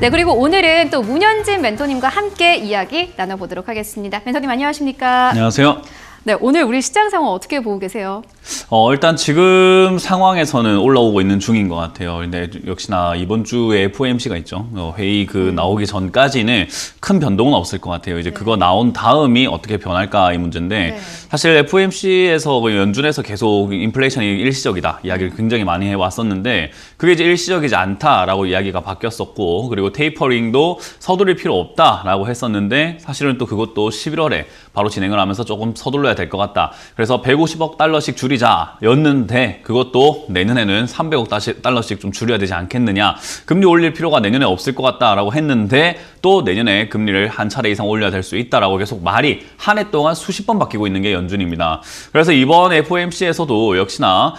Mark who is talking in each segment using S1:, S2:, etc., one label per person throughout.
S1: 네, 그리고 오늘은 또 문현진 멘토님과 함께 이야기 나눠보도록 하겠습니다. 멘토님 안녕하십니까?
S2: 안녕하세요.
S1: 네, 오늘 우리 시장 상황 어떻게 보고 계세요?
S2: 일단 지금 상황에서는 올라오고 있는 중인 것 같아요. 근데 역시나 이번 주에 FOMC가 있죠. 회의 나오기 전까지는 큰 변동은 없을 것 같아요. 이제 그거 나온 다음이 어떻게 변할까 이 문제인데 사실 FOMC에서 연준에서 계속 인플레이션이 일시적이다 이야기를 굉장히 많이 해왔었는데 그게 이제 일시적이지 않다라고 이야기가 바뀌었었고 그리고 테이퍼링도 서두를 필요 없다라고 했었는데 사실은 또 그것도 11월에 바로 진행을 하면서 조금 서둘러야 될 것 같다. 그래서 150억 달러씩 줄이자였는데 그것도 내년에는 300억 달러씩 좀 줄여야 되지 않겠느냐. 금리 올릴 필요가 내년에 없을 것 같다라고 했는데 또 내년에 금리를 한 차례 이상 올려야 될 수 있다라고 계속 말이 한 해 동안 수십 번 바뀌고 있는 게 연준입니다. 그래서 이번 FOMC에서도 역시나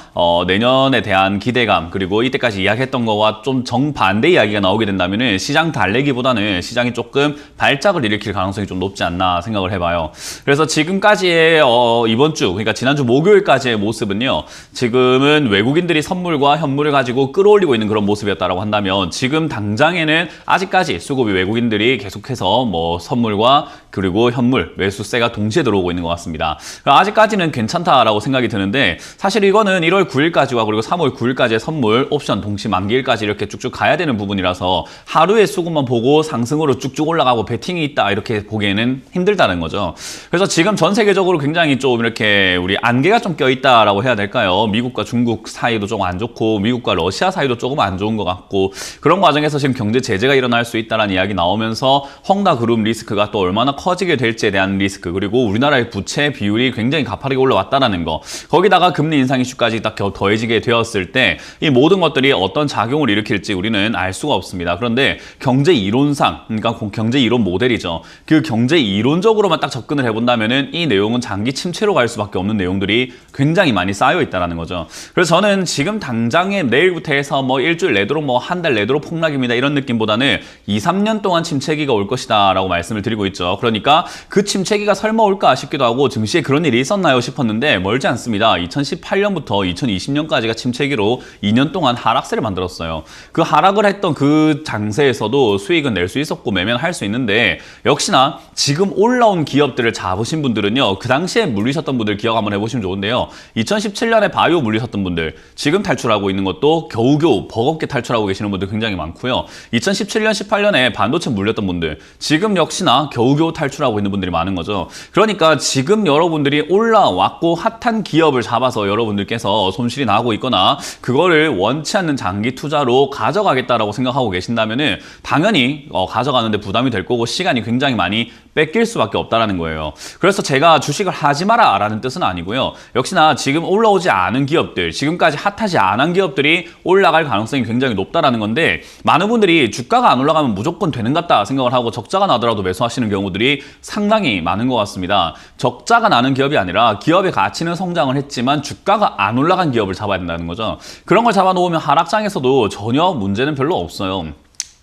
S2: 내년에 대한 기대감 그리고 이때까지 이야기했던 거와 좀 정반대 이야기가 나오게 된다면 시장 달래기보다는 시장이 조금 발작을 일으킬 가능성이 좀 높지 않나 생각을 해봐요. 그래서 지금까지의 이번 주 그러니까 지난주 목요일까지의 모습은요. 지금은 외국인들이 선물과 현물을 가지고 끌어올리고 있는 그런 모습이었다라고 한다면 지금 당장에는 아직까지 수급이 외국인들이 계속해서 선물과 그리고 현물, 매수세가 동시에 들어오고 있는 것 같습니다. 아직까지는 괜찮다라고 생각이 드는데 사실 이거는 1월 9일까지와 그리고 3월 9일까지의 선물, 옵션 동시 만기일까지 이렇게 쭉쭉 가야 되는 부분이라서 하루의 수급만 보고 상승으로 쭉쭉 올라가고 베팅이 있다 이렇게 보기에는 힘들다는 거죠. 그래서 지금 전 세계적으로 굉장히 좀 이렇게 우리 안개가 좀 껴있다라고 해야 될까요? 미국과 중국 사이도 조금 안 좋고 미국과 러시아 사이도 조금 안 좋은 것 같고 그런 과정에서 지금 경제 제재가 일어날 수 있다는 이야기 나오면서 헝다그룹 리스크가 또 얼마나 커지게 될지에 대한 리스크 그리고 우리나라의 부채 비율이 굉장히 가파르게 올라왔다는 거 거기다가 금리 인상 이슈까지 딱 더해지게 되었을 때 이 모든 것들이 어떤 작용을 일으킬지 우리는 알 수가 없습니다. 그런데 경제 이론상 그러니까 경제 이론 모델이죠. 그 경제 이론적으로만 딱 접근을 해본다면은 이 내용은 장기 침체로 갈 수밖에 없는 내용들이 굉장히 많이 쌓여 있다는 거죠. 그래서 저는 지금 당장에 내일부터 해서 일주일 내도록 한 달 내도록 폭락입니다 이런 느낌보다는 2, 3년 동안 침체기가 올 것이다 라고 말씀을 드리고 있죠. 그러니까 그 침체기가 설마 올까 싶기도 하고 증시에 그런 일이 있었나요 싶었는데 멀지 않습니다. 2018년부터 2020년까지가 침체기로 2년 동안 하락세를 만들었어요. 그 하락을 했던 그 장세에서도 수익은 낼 수 있었고 매매는 할 수 있는데 역시나 지금 올라온 기업들을 잡으신 분들은요. 그 당시에 물리셨던 분들 기억 한번 해보시면 좋은데요. 2017년에 바이오 물리셨던 분들 지금 탈출하고 있는 것도 겨우겨우 버겁게 탈출하고 계시는 분들 굉장히 많고요. 2017년, 18년에 반도체 물렸던 분들 지금 역시나 겨우겨우 탈출하고 있는 분들이 많은 거죠. 그러니까 지금 여러분들이 올라왔고 핫한 기업을 잡아서 여러분들께서 손실이 나고 있거나 그거를 원치 않는 장기 투자로 가져가겠다라고 생각하고 계신다면은 당연히 가져가는데 부담이 될 거고 시간이 굉장히 많이 뺏길 수밖에 없다라는 거예요. 그래서 제가 주식을 하지 마라 라는 뜻은 아니고요. 역시나 지금 올라오지 않은 기업들, 지금까지 핫하지 않은 기업들이 올라갈 가능성이 굉장히 높다라는 건데 많은 분들이 주가가 안 올라가면 무조건 되는 것 같다 생각을 하고 적자가 나더라도 매수하시는 경우들이 상당히 많은 것 같습니다. 적자가 나는 기업이 아니라 기업의 가치는 성장을 했지만 주가가 안 올라간 기업을 잡아야 된다는 거죠. 그런 걸 잡아놓으면 하락장에서도 전혀 문제는 별로 없어요.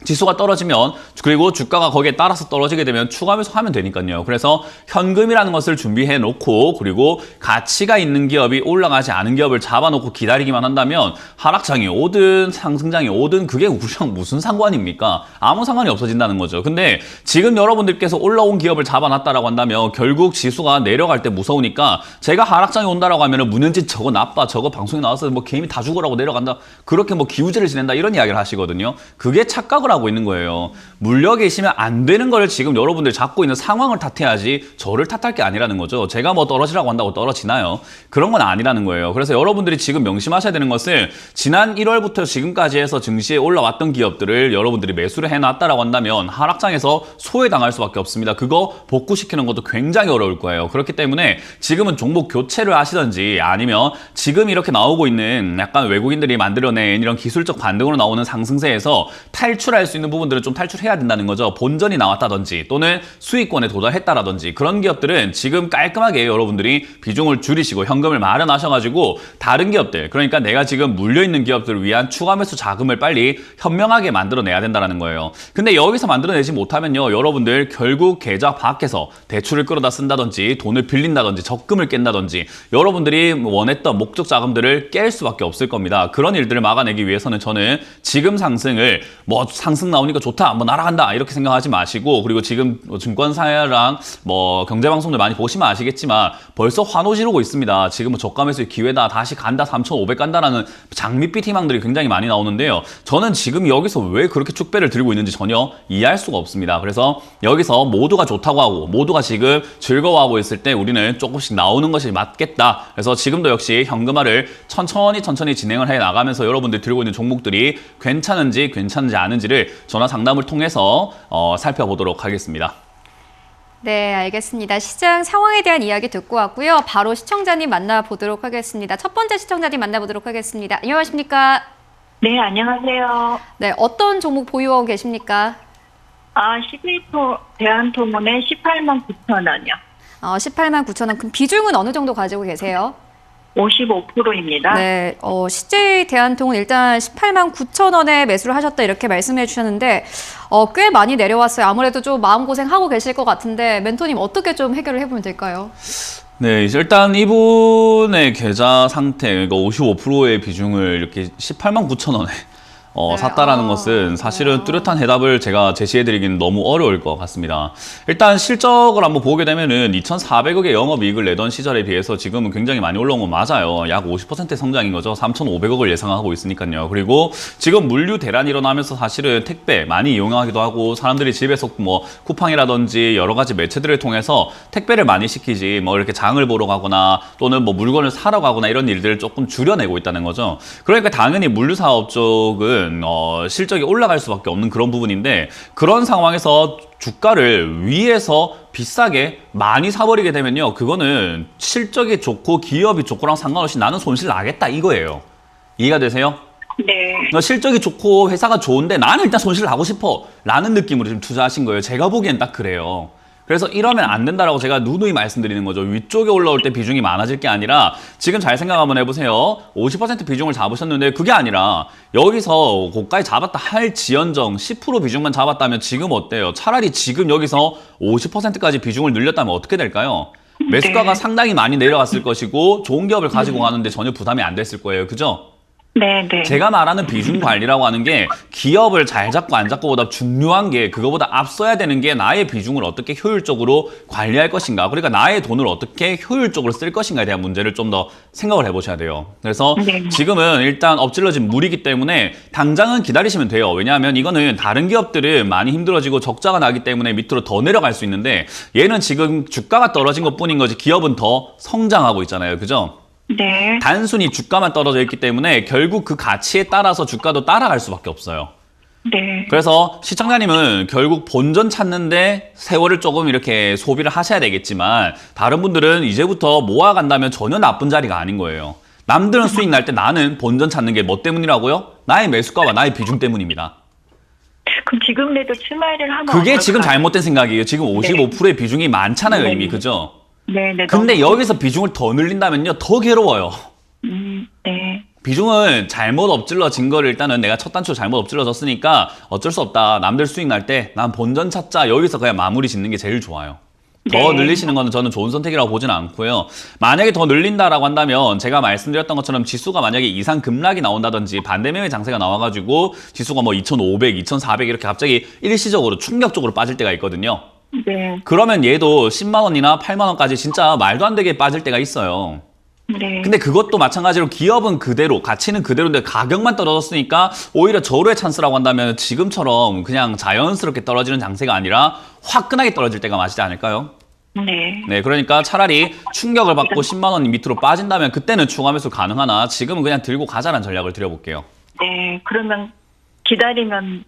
S2: 지수가 떨어지면 그리고 주가가 거기에 따라서 떨어지게 되면 추가 매수하면 되니까요. 그래서 현금이라는 것을 준비해 놓고 그리고 가치가 있는 기업이 올라가지 않은 기업을 잡아놓고 기다리기만 한다면 하락장이 오든 상승장이 오든 그게 우리랑 무슨 상관입니까? 아무 상관이 없어진다는 거죠. 근데 지금 여러분들께서 올라온 기업을 잡아놨다라고 한다면 결국 지수가 내려갈 때 무서우니까 제가 하락장이 온다라고 하면은 문현진 저거 나빠 저거 방송에 나와서 개미 다 죽으라고 내려간다 그렇게 기우제를 지낸다 이런 이야기를 하시거든요. 그게 착각을 하고 있는 거예요. 물려 계시면 안 되는 걸 지금 여러분들 잡고 있는 상황을 탓해야지 저를 탓할 게 아니라는 거죠. 제가 떨어지라고 한다고 떨어지나요? 그런 건 아니라는 거예요. 그래서 여러분들이 지금 명심하셔야 되는 것은 지난 1월부터 지금까지 해서 증시에 올라왔던 기업들을 여러분들이 매수를 해놨다라고 한다면 하락장에서 소외당할 수밖에 없습니다. 그거 복구시키는 것도 굉장히 어려울 거예요. 그렇기 때문에 지금은 종목 교체를 하시든지 아니면 지금 이렇게 나오고 있는 약간 외국인들이 만들어낸 이런 기술적 반등으로 나오는 상승세에서 탈출할 수 있는 부분들은 좀 탈출해야 된다는 거죠. 본전이 나왔다든지 또는 수익권에 도달했다라든지 그런 기업들은 지금 깔끔하게 여러분들이 비중을 줄이시고 현금을 마련하셔가지고 다른 기업들 그러니까 내가 지금 물려있는 기업들을 위한 추가 매수 자금을 빨리 현명하게 만들어내야 된다는 거예요. 근데 여기서 만들어내지 못하면요. 여러분들 결국 계좌 밖에서 대출을 끌어다 쓴다든지 돈을 빌린다든지 적금을 깬다든지 여러분들이 원했던 목적 자금들을 깰 수밖에 없을 겁니다. 그런 일들을 막아내기 위해서는 저는 지금 상승을 상승 나오니까 좋다, 뭐 날아간다 이렇게 생각하지 마시고, 그리고 지금 증권사랑 뭐 경제방송들 많이 보시면 아시겠지만 벌써 환호 지르고 있습니다. 지금 저가 매수의 기회다, 다시 간다, 3,500 간다라는 장밋빛 희망들이 굉장히 많이 나오는데요. 저는 지금 여기서 왜 그렇게 축배를 들고 있는지 전혀 이해할 수가 없습니다. 그래서 여기서 모두가 좋다고 하고 모두가 지금 즐거워하고 있을 때 우리는 조금씩 나오는 것이 맞겠다. 그래서 지금도 역시 현금화를 천천히 진행을 해 나가면서 여러분들이 들고 있는 종목들이 괜찮은지 않은지를 전화 상담을 통해서 살펴보도록 하겠습니다.
S1: 네, 알겠습니다. 시장 상황에 대한 이야기 듣고 왔고요. 바로 시청자님 만나보도록 하겠습니다. 첫 번째 시청자님 만나보도록 하겠습니다. 안녕하십니까?
S3: 네, 안녕하세요.
S1: 네, 어떤 종목 보유하고 계십니까?
S3: 대한통운의 18만 9천 원이요.
S1: 18만 9천 원. 그럼 비중은 어느 정도 가지고 계세요?
S3: 55%입니다.
S1: 네, CJ 대한통운 일단 18만 9천 원에 매수를 하셨다 이렇게 말씀해 주셨는데 꽤 많이 내려왔어요. 아무래도 좀 마음고생하고 계실 것 같은데 멘토님 어떻게 좀 해결을 해보면 될까요?
S2: 네, 일단 이분의 계좌 상태, 그러니까 55%의 비중을 이렇게 18만 9천 원에 샀다라는 것은 사실은 뚜렷한 해답을 제가 제시해드리기는 너무 어려울 것 같습니다. 일단 실적을 한번 보게 되면은 2,400억의 영업이익을 내던 시절에 비해서 지금은 굉장히 많이 올라온 건 맞아요. 약 50% 성장인 거죠. 3,500억을 예상하고 있으니까요. 그리고 지금 물류 대란이 일어나면서 사실은 택배 많이 이용하기도 하고 사람들이 집에서 뭐 쿠팡이라든지 여러 가지 매체들을 통해서 택배를 많이 시키지 뭐 이렇게 장을 보러 가거나 또는 뭐 물건을 사러 가거나 이런 일들을 조금 줄여내고 있다는 거죠. 그러니까 당연히 물류 사업 쪽은 실적이 올라갈 수밖에 없는 그런 부분인데, 그런 상황에서 주가를 위에서 비싸게 많이 사버리게 되면요, 그거는 실적이 좋고 기업이 좋고랑 상관없이 나는 손실 나겠다 이거예요. 이해가 되세요?
S3: 네.
S2: 실적이 좋고 회사가 좋은데 나는 일단 손실을 하고 싶어 라는 느낌으로 지금 투자하신 거예요. 제가 보기엔 딱 그래요. 그래서 이러면 안 된다라고 제가 누누이 말씀드리는 거죠. 위쪽에 올라올 때 비중이 많아질 게 아니라, 지금 잘 생각 한번 해보세요. 50% 비중을 잡으셨는데 그게 아니라 여기서 고가에 잡았다 할지언정 10% 비중만 잡았다면 지금 어때요? 차라리 지금 여기서 50%까지 비중을 늘렸다면 어떻게 될까요? 매수가가 상당히 많이 내려갔을 것이고 좋은 기업을 가지고 가는데 전혀 부담이 안 됐을 거예요. 그죠?
S3: 네.
S2: 제가 말하는 비중 관리라고 하는 게 기업을 잘 잡고 안 잡고보다 중요한 게, 그거보다 앞서야 되는 게 나의 비중을 어떻게 효율적으로 관리할 것인가, 그러니까 나의 돈을 어떻게 효율적으로 쓸 것인가에 대한 문제를 좀 더 생각을 해보셔야 돼요. 그래서 지금은 일단 엎질러진 물이기 때문에 당장은 기다리시면 돼요. 왜냐하면 이거는 다른 기업들은 많이 힘들어지고 적자가 나기 때문에 밑으로 더 내려갈 수 있는데, 얘는 지금 주가가 떨어진 것 뿐인 거지 기업은 더 성장하고 있잖아요. 그죠?
S3: 네.
S2: 단순히 주가만 떨어져 있기 때문에 결국 그 가치에 따라서 주가도 따라갈 수밖에 없어요.
S3: 네.
S2: 그래서 시청자님은 결국 본전 찾는데 세월을 조금 이렇게 소비를 하셔야 되겠지만, 다른 분들은 이제부터 모아간다면 전혀 나쁜 자리가 아닌 거예요. 남들은 수익 날 때 나는 본전 찾는 게 뭐 때문이라고요? 나의 매수가와 나의 비중 때문입니다.
S3: 그럼 지금이라도 출마를 하면
S2: 그게
S3: 어떨까요?
S2: 지금 잘못된 생각이에요. 지금 55%의 비중이 많잖아요, 이미. 그죠?
S3: 네.
S2: 근데 여기서 비중을 더 늘린다면요, 더 괴로워요.
S3: 네.
S2: 비중은 잘못 엎질러진 거를 일단은 내가 첫 단추 잘못 엎질러졌으니까 어쩔 수 없다. 남들 수익 날 때 난 본전 찾자. 여기서 그냥 마무리 짓는 게 제일 좋아요. 더 늘리시는 거는 저는 좋은 선택이라고 보지는 않고요. 만약에 더 늘린다라고 한다면 제가 말씀드렸던 것처럼 지수가 만약에 이상 급락이 나온다든지 반대매매 장세가 나와가지고 지수가 뭐 2,500, 2,400 이렇게 갑자기 일시적으로 충격적으로 빠질 때가 있거든요.
S3: 네.
S2: 그러면 얘도 10만 원이나 8만 원까지 진짜 말도 안 되게 빠질 때가 있어요.
S3: 네.
S2: 근데 그것도 마찬가지로 기업은 그대로, 가치는 그대로인데 가격만 떨어졌으니까 오히려 저로의 찬스라고 한다면 지금처럼 그냥 자연스럽게 떨어지는 장세가 아니라 화끈하게 떨어질 때가 맞지 않을까요?
S3: 네.
S2: 네, 그러니까 차라리 충격을 받고 10만 원 밑으로 빠진다면 그때는 추가 매수 가능하나 지금은 그냥 들고 가자라는 전략을 드려볼게요.
S3: 네. 그러면 기다리면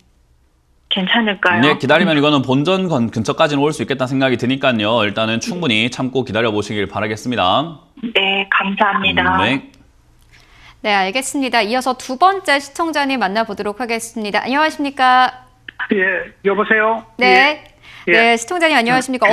S3: 괜찮을까요?
S2: 네, 기다리면 이거는 본전 근처까지는 올 수 있겠다는 생각이 드니까요. 일단은 충분히 참고 기다려보시길 바라겠습니다.
S3: 네, 감사합니다.
S2: 네.
S1: 네, 알겠습니다. 이어서 두 번째 시청자님 만나보도록 하겠습니다. 안녕하십니까?
S4: 예, 여보세요?
S1: 네.
S4: 예.
S1: 네, 시청자님 안녕하십니까?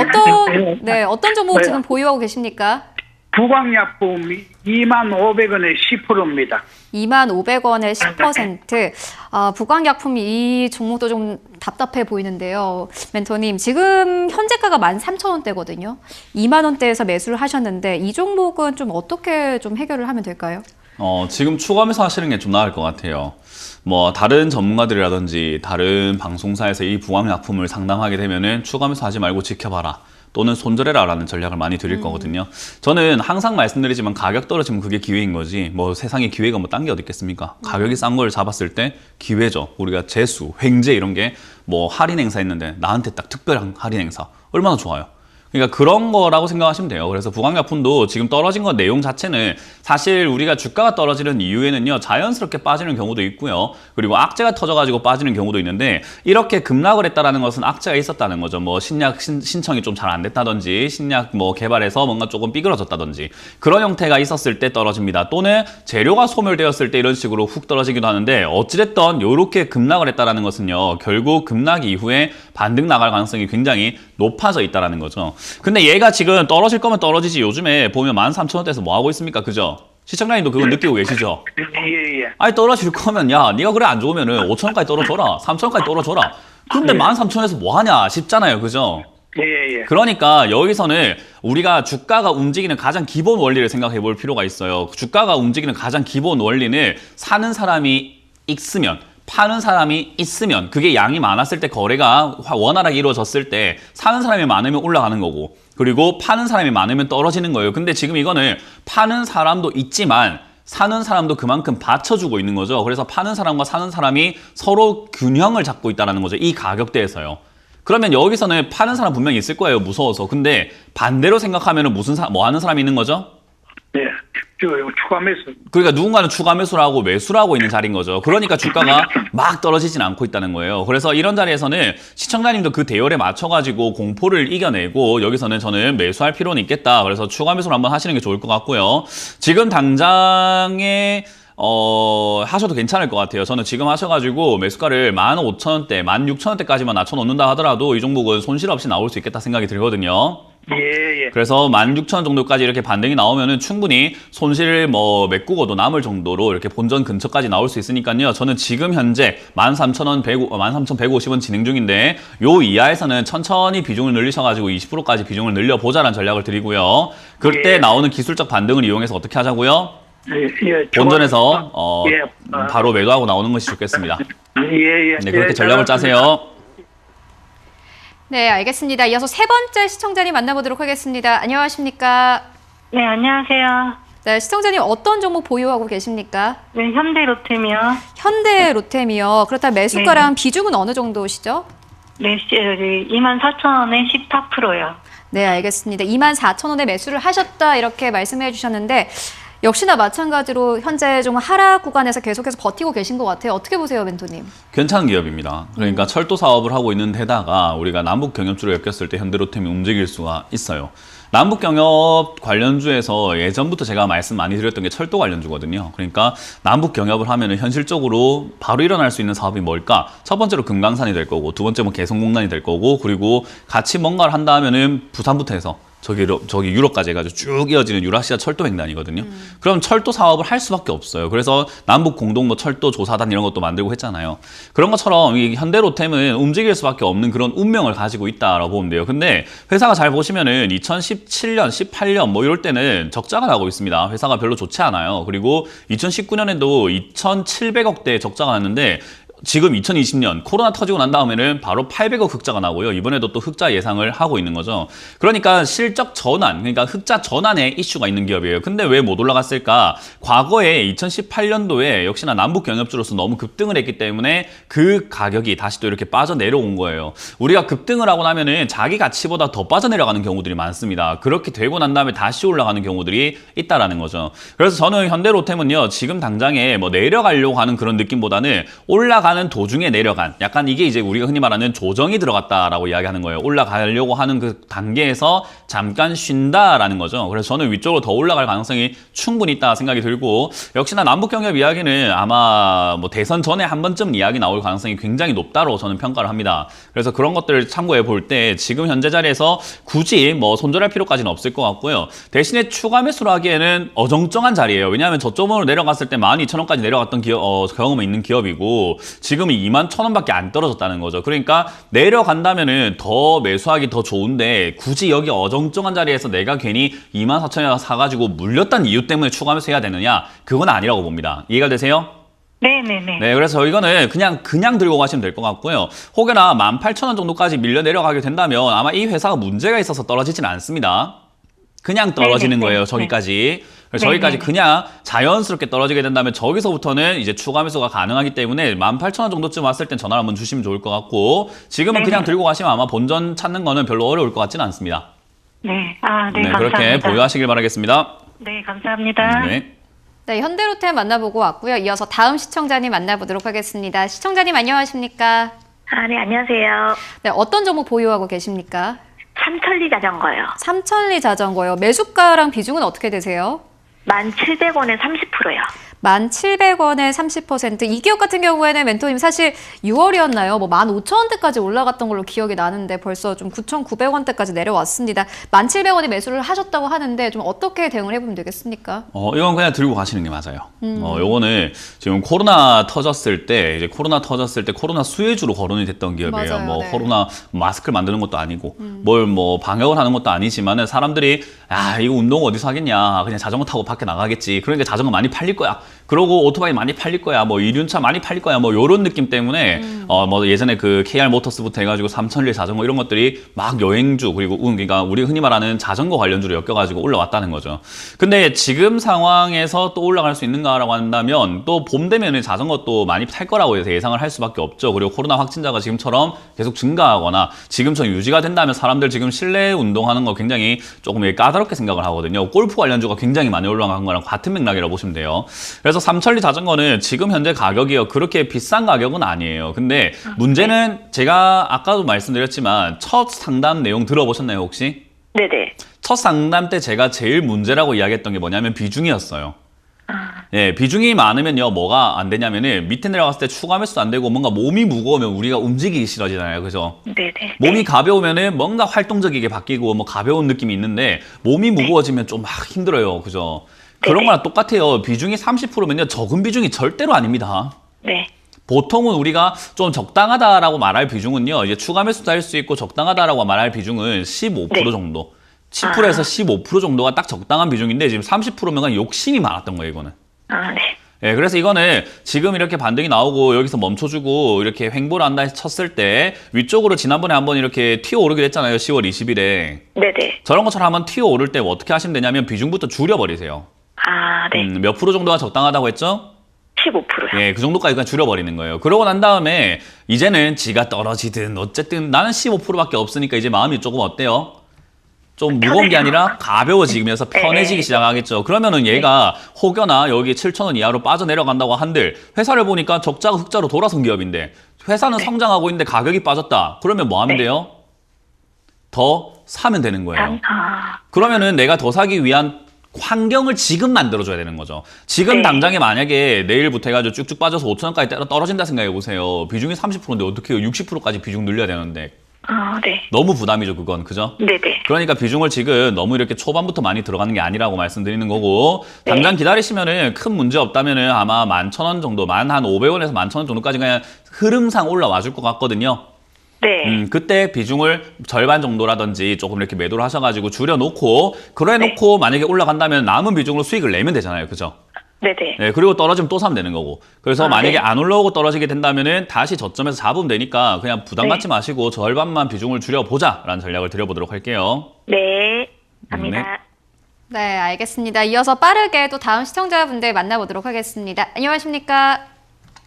S1: 어떤 종목 지금 보유하고 계십니까?
S4: 부광약품이 25,500원에 10%입니다.
S1: 25,500원에 10%. 부광약품이 이 종목도 좀 답답해 보이는데요. 멘토님, 지금 현재가가 13,000원대거든요. 2만 원대에서 매수를 하셨는데 이 종목은 좀 어떻게 좀 해결을 하면 될까요?
S2: 지금 추가 매수 하시는 게 좀 나을 것 같아요. 뭐 다른 전문가들이라든지 다른 방송사에서 이 부강약품을 상담하게 되면은 추가 매수하지 말고 지켜봐라. 또는 손절해라라는 전략을 많이 드릴 거거든요. 저는 항상 말씀드리지만 가격 떨어지면 그게 기회인 거지 뭐 세상에 기회가 뭐 딴 게 어디 있겠습니까? 가격이 싼 걸 잡았을 때 기회죠. 우리가 재수, 횡재 이런 게 뭐 할인 행사 했는데 나한테 딱 특별한 할인 행사 얼마나 좋아요. 그러니까 그런 거라고 생각하시면 돼요. 그래서 부강약품도 지금 떨어진 것 내용 자체는 사실 우리가 주가가 떨어지는 이유에는요, 자연스럽게 빠지는 경우도 있고요. 그리고 악재가 터져가지고 빠지는 경우도 있는데, 이렇게 급락을 했다라는 것은 악재가 있었다는 거죠. 뭐 신약 신청이 좀 잘 안 됐다든지, 신약 뭐 개발해서 뭔가 조금 삐그러졌다든지, 그런 형태가 있었을 때 떨어집니다. 또는 재료가 소멸되었을 때 이런 식으로 훅 떨어지기도 하는데, 어찌됐든 이렇게 급락을 했다라는 것은요, 결국 급락 이후에 반등 나갈 가능성이 굉장히 높아져 있다라는 거죠. 근데 얘가 지금 떨어질 거면 떨어지지, 요즘에 보면 13,000원대에서 뭐 하고 있습니까? 그죠? 시청자님도 그거 느끼고 계시죠?
S4: 예.
S2: 아니 떨어질 거면 야 네가 그래 안 좋으면은 5,000원까지 떨어져라, 3,000원까지 떨어져라. 근데 13,000원에서 뭐 하냐 싶잖아요. 그죠?
S4: 예.
S2: 그러니까 여기서는 우리가 주가가 움직이는 가장 기본 원리를 생각해 볼 필요가 있어요. 주가가 움직이는 가장 기본 원리는 사는 사람이 있으면, 파는 사람이 있으면, 그게 양이 많았을 때 거래가 원활하게 이루어졌을 때 사는 사람이 많으면 올라가는 거고, 그리고 파는 사람이 많으면 떨어지는 거예요. 근데 지금 이거는 파는 사람도 있지만 사는 사람도 그만큼 받쳐주고 있는 거죠. 그래서 파는 사람과 사는 사람이 서로 균형을 잡고 있다는 거죠. 이 가격대에서요. 그러면 여기서는 파는 사람 분명히 있을 거예요. 무서워서. 근데 반대로 생각하면 뭐 하는 사람이 있는 거죠?
S4: 네. 추가 매수.
S2: 그러니까 누군가는 추가 매수를 하고 매수를 하고 있는 자리인 거죠. 그러니까 주가가 막 떨어지진 않고 있다는 거예요. 그래서 이런 자리에서는 시청자님도 그 대열에 맞춰가지고 공포를 이겨내고, 여기서는 저는 매수할 필요는 있겠다. 그래서 추가 매수를 한번 하시는 게 좋을 것 같고요. 지금 당장에 하셔도 괜찮을 것 같아요. 저는 지금 하셔가지고 매수가를 15,000원대, 16,000원대까지만 낮춰놓는다 하더라도 이 종목은 손실 없이 나올 수 있겠다 생각이 들거든요.
S4: 예.
S2: 그래서 16,000원 정도까지 이렇게 반등이 나오면은 충분히 손실을 뭐 메꾸고도 남을 정도로 이렇게 본전 근처까지 나올 수 있으니까요. 저는 지금 현재 13,150원 진행 중인데, 요 이하에서는 천천히 비중을 늘리셔가지고 20%까지 비중을 늘려보자라는 전략을 드리고요. 그때
S4: 예. 나오는
S2: 나오는 기술적 반등을 이용해서 어떻게 하자고요?
S4: 예.
S2: 본전에서
S4: 예.
S2: 바로 매도하고 나오는 것이 좋겠습니다.
S4: 예.
S2: 네, 그렇게 전략을 짜세요.
S1: 네, 알겠습니다. 이어서 세 번째 시청자님 만나보도록 하겠습니다. 안녕하십니까?
S3: 네, 안녕하세요.
S1: 네, 시청자님 어떤 종목 보유하고 계십니까?
S3: 네, 현대로템이요.
S1: 현대 로템이요. 그렇다면 매수가랑 비중은 어느 정도시죠?
S3: 네, 24,000원에 14%요.
S1: 네, 알겠습니다. 24,000원에 매수를 하셨다 이렇게 말씀해 주셨는데, 역시나 마찬가지로 현재 좀 하락 구간에서 계속해서 버티고 계신 것 같아요. 어떻게 보세요, 멘토님?
S2: 괜찮은 기업입니다. 그러니까 철도 사업을 하고 있는 데다가 우리가 남북 경협주를 엮였을 때 현대로템이 움직일 수가 있어요. 남북 경협 관련주에서 예전부터 제가 말씀 많이 드렸던 게 철도 관련주거든요. 그러니까 남북 경협을 하면은 현실적으로 바로 일어날 수 있는 사업이 뭘까? 첫 번째로 금강산이 될 거고, 두 번째로 개성공단이 될 거고, 그리고 같이 뭔가를 한다 하면은 부산부터 해서 저기 유럽까지 해가지고 쭉 이어지는 유라시아 철도 횡단이거든요. 그럼 철도 사업을 할 수밖에 없어요. 그래서 남북 공동 뭐 철도 조사단 이런 것도 만들고 했잖아요. 그런 것처럼 이 현대로템은 움직일 수밖에 없는 그런 운명을 가지고 있다라고 보면 돼요. 근데 회사가 잘 보시면은 2017년, 18년 뭐 이럴 때는 적자가 나고 있습니다. 회사가 별로 좋지 않아요. 그리고 2019년에도 2,700억대 적자가 났는데, 지금 2020년 코로나 터지고 난 다음에는 바로 800억 흑자가 나고요. 이번에도 또 흑자 예상을 하고 있는 거죠. 그러니까 실적 전환, 그러니까 흑자 전환에 이슈가 있는 기업이에요. 근데 왜 못 올라갔을까? 과거에 2018년도에 역시나 남북 경협주로서 너무 급등을 했기 때문에 그 가격이 다시 또 이렇게 빠져 내려온 거예요. 우리가 급등을 하고 나면은 자기 가치보다 더 빠져 내려가는 경우들이 많습니다. 그렇게 되고 난 다음에 다시 올라가는 경우들이 있다라는 거죠. 그래서 저는 현대로템은요, 지금 당장에 뭐 내려가려고 하는 그런 느낌보다는 올라가는 도중에 내려간, 약간 이게 이제 우리가 흔히 말하는 조정이 들어갔다라고 이야기하는 거예요. 올라가려고 하는 그 단계에서 잠깐 쉰다라는 거죠. 그래서 저는 위쪽으로 더 올라갈 가능성이 충분히 있다 생각이 들고, 역시나 남북경협 이야기는 아마 뭐 대선 전에 한 번쯤 이야기 나올 가능성이 굉장히 높다로 저는 평가를 합니다. 그래서 그런 것들을 참고해 볼 때 지금 현재 자리에서 굳이 뭐 손절할 필요까지는 없을 것 같고요. 대신에 추가 매수를 하기에는 어정쩡한 자리예요. 왜냐하면 저점으로 내려갔을 때 12,000원까지 내려갔던 경험이 있는 기업이고, 지금이 21,000원밖에 안 떨어졌다는 거죠. 그러니까 내려간다면은 더 매수하기 더 좋은데, 굳이 여기 어정쩡한 자리에서 내가 괜히 24,000원에 사가지고 물렸다는 이유 때문에 추가 매수해야 되느냐? 그건 아니라고 봅니다. 이해가 되세요?
S3: 네네네.
S2: 네, 그래서 이거는 그냥 들고 가시면 될 것 같고요. 혹여나 18,000원 정도까지 밀려 내려가게 된다면 아마 이 회사가 문제가 있어서 떨어지지는 않습니다. 그냥 떨어지는
S3: 네네,
S2: 거예요,
S3: 네,
S2: 저기까지. 그래서
S3: 네네.
S2: 저기까지 그냥 자연스럽게 떨어지게 된다면 저기서부터는 이제 추가 매수가 가능하기 때문에 18,000원 정도쯤 왔을 땐 전화를 한번 주시면 좋을 것 같고, 지금은 그냥
S3: 네네.
S2: 들고 가시면 아마 본전 찾는 거는 별로 어려울 것 같지는 않습니다.
S3: 네. 아, 네,
S2: 네,
S3: 감사합니다.
S2: 그렇게 보유하시길 바라겠습니다.
S3: 네, 감사합니다.
S2: 네.
S1: 네, 현대로템 만나보고 왔고요. 이어서 다음 시청자님 만나보도록 하겠습니다. 시청자님 안녕하십니까?
S5: 아, 네, 안녕하세요.
S1: 네, 어떤 종목 보유하고 계십니까?
S5: 삼천리 자전거요.
S1: 삼천리 자전거요. 매수가랑 비중은 어떻게 되세요?
S5: 1,700원에 30%요.
S1: 1,700원에 30%. 이 기업 같은 경우에는 멘토님 사실 6월이었나요? 뭐 15,000원대까지 올라갔던 걸로 기억이 나는데 벌써 좀 9,900원대까지 내려왔습니다. 1,700원에 매수를 하셨다고 하는데 좀 어떻게 대응을 해보면 되겠습니까?
S2: 이건 그냥 들고 가시는 게 맞아요. 요거는 지금 코로나 터졌을 때 코로나 수혜주로 거론이 됐던 기업이에요.
S1: 맞아요,
S2: 뭐
S1: 네.
S2: 코로나 마스크를 만드는 것도 아니고 뭘 뭐 방역을 하는 것도 아니지만은 사람들이 이거 운동 어디서 하겠냐. 그냥 자전거 타고 밖에 나가겠지. 그러니까 자전거 많이 팔릴 거야. 그러고 오토바이 많이 팔릴 거야. 뭐 이륜차 많이 팔릴 거야. 뭐 요런 느낌 때문에 뭐 예전에 그 KR 모터스부터 해가지고 삼천리 자전거 이런 것들이 막 여행주 그리고 그러니까 우리 흔히 말하는 자전거 관련주로 엮여가지고 올라왔다는 거죠. 근데 지금 상황에서 또 올라갈 수 있는가라고 한다면 또 봄 되면은 자전거 또 많이 탈 거라고 해서 예상을 할 수밖에 없죠. 그리고 코로나 확진자가 지금처럼 계속 증가하거나 지금처럼 유지가 된다면 사람들 지금 실내 운동하는 거 굉장히 조금 까다롭게 생각을 하거든요. 골프 관련주가 굉장히 많이 올라간 거랑 같은 맥락이라고 보시면 돼요. 그래서 삼천리 자전거는 지금 현재 가격이요. 그렇게 비싼 가격은 아니에요. 근데 문제는 제가 아까도 말씀드렸지만 첫 상담 내용 들어보셨나요, 혹시?
S5: 네네.
S2: 첫 상담 때 제가 제일 문제라고 이야기했던 게 뭐냐면 비중이었어요. 예, 비중이 많으면요, 뭐가 안 되냐면은 밑에 내려갔을 때 추가 매수도 안 되고 뭔가 몸이 무거우면 우리가 움직이기 싫어지잖아요. 그죠?
S5: 네네.
S2: 몸이 가벼우면은 뭔가 활동적이게 바뀌고 뭐 가벼운 느낌이 있는데 몸이 무거워지면 좀 막 힘들어요. 그죠? 그런 거랑 똑같아요. 비중이 30%면요, 적은 비중이 절대로 아닙니다.
S5: 네.
S2: 보통은 우리가 좀 적당하다라고 말할 비중은요, 이제 추가 매수도 할 수 있고 적당하다라고 말할 비중은 15%
S5: 네.
S2: 정도. 10%에서 15% 정도가 딱 적당한 비중인데 지금 30%면 욕심이 많았던 거예요, 이거는.
S5: 아, 네.
S2: 예, 그래서 이거는 지금 이렇게 반등이 나오고 여기서 멈춰주고 이렇게 횡보를 한다 해서 쳤을 때 위쪽으로 지난번에 한번 이렇게 튀어오르게 됐잖아요, 10월 20일에.
S5: 네네.
S2: 저런 것처럼 한번 튀어오를 때 어떻게 하시면 되냐면 비중부터 줄여버리세요.
S5: 아, 네.
S2: 몇 프로 정도가 적당하다고 했죠?
S5: 15%요.
S2: 예, 그 정도까지 그냥 줄여버리는 거예요. 그러고 난 다음에 이제는 지가 떨어지든 어쨌든 나는 15%밖에 없으니까 이제 마음이 조금 어때요? 좀 무거운 게 아니라 가벼워지면서 편해지기 시작하겠죠. 그러면은 얘가 혹여나 여기 7,000원 이하로 빠져내려간다고 한들 회사를 보니까 적자가 흑자로 돌아선 기업인데 회사는 성장하고 있는데 가격이 빠졌다. 그러면 뭐 하면 돼요? 더 사면 되는 거예요. 그러면은 내가 더 사기 위한 환경을 지금 만들어줘야 되는 거죠. 지금
S5: 네.
S2: 당장에 만약에 내일부터 해가지고 쭉쭉 빠져서 5,000원까지 떨어진다 생각해 보세요. 비중이 30%인데 어떻게 해요? 60%까지 비중 늘려야 되는데.
S5: 아, 네.
S2: 너무 부담이죠, 그건. 그죠?
S5: 네네.
S2: 그러니까 비중을 지금 너무 이렇게 초반부터 많이 들어가는 게 아니라고 말씀드리는 거고, 당장 기다리시면은 큰 문제 없다면은 아마 11,000원 정도, 한 500원에서 11,000원 정도까지 그냥 흐름상 올라와 줄 것 같거든요.
S5: 네.
S2: 그때 비중을 절반 정도라든지 조금 이렇게 매도를 하셔가지고 줄여놓고, 그래 놓고 만약에 올라간다면 남은 비중으로 수익을 내면 되잖아요. 그죠?
S5: 네네.
S2: 네, 그리고 떨어지면 또 사면 되는 거고. 그래서 만약에
S5: 네.
S2: 안 올라오고 떨어지게 된다면은 다시 저점에서 잡으면 되니까 그냥 부담
S5: 네.
S2: 갖지 마시고 절반만 비중을 줄여보자라는 전략을 드려보도록 할게요.
S5: 네. 갑니다.
S1: 네, 알겠습니다. 이어서 빠르게 또 다음 시청자분들 만나보도록 하겠습니다. 안녕하십니까?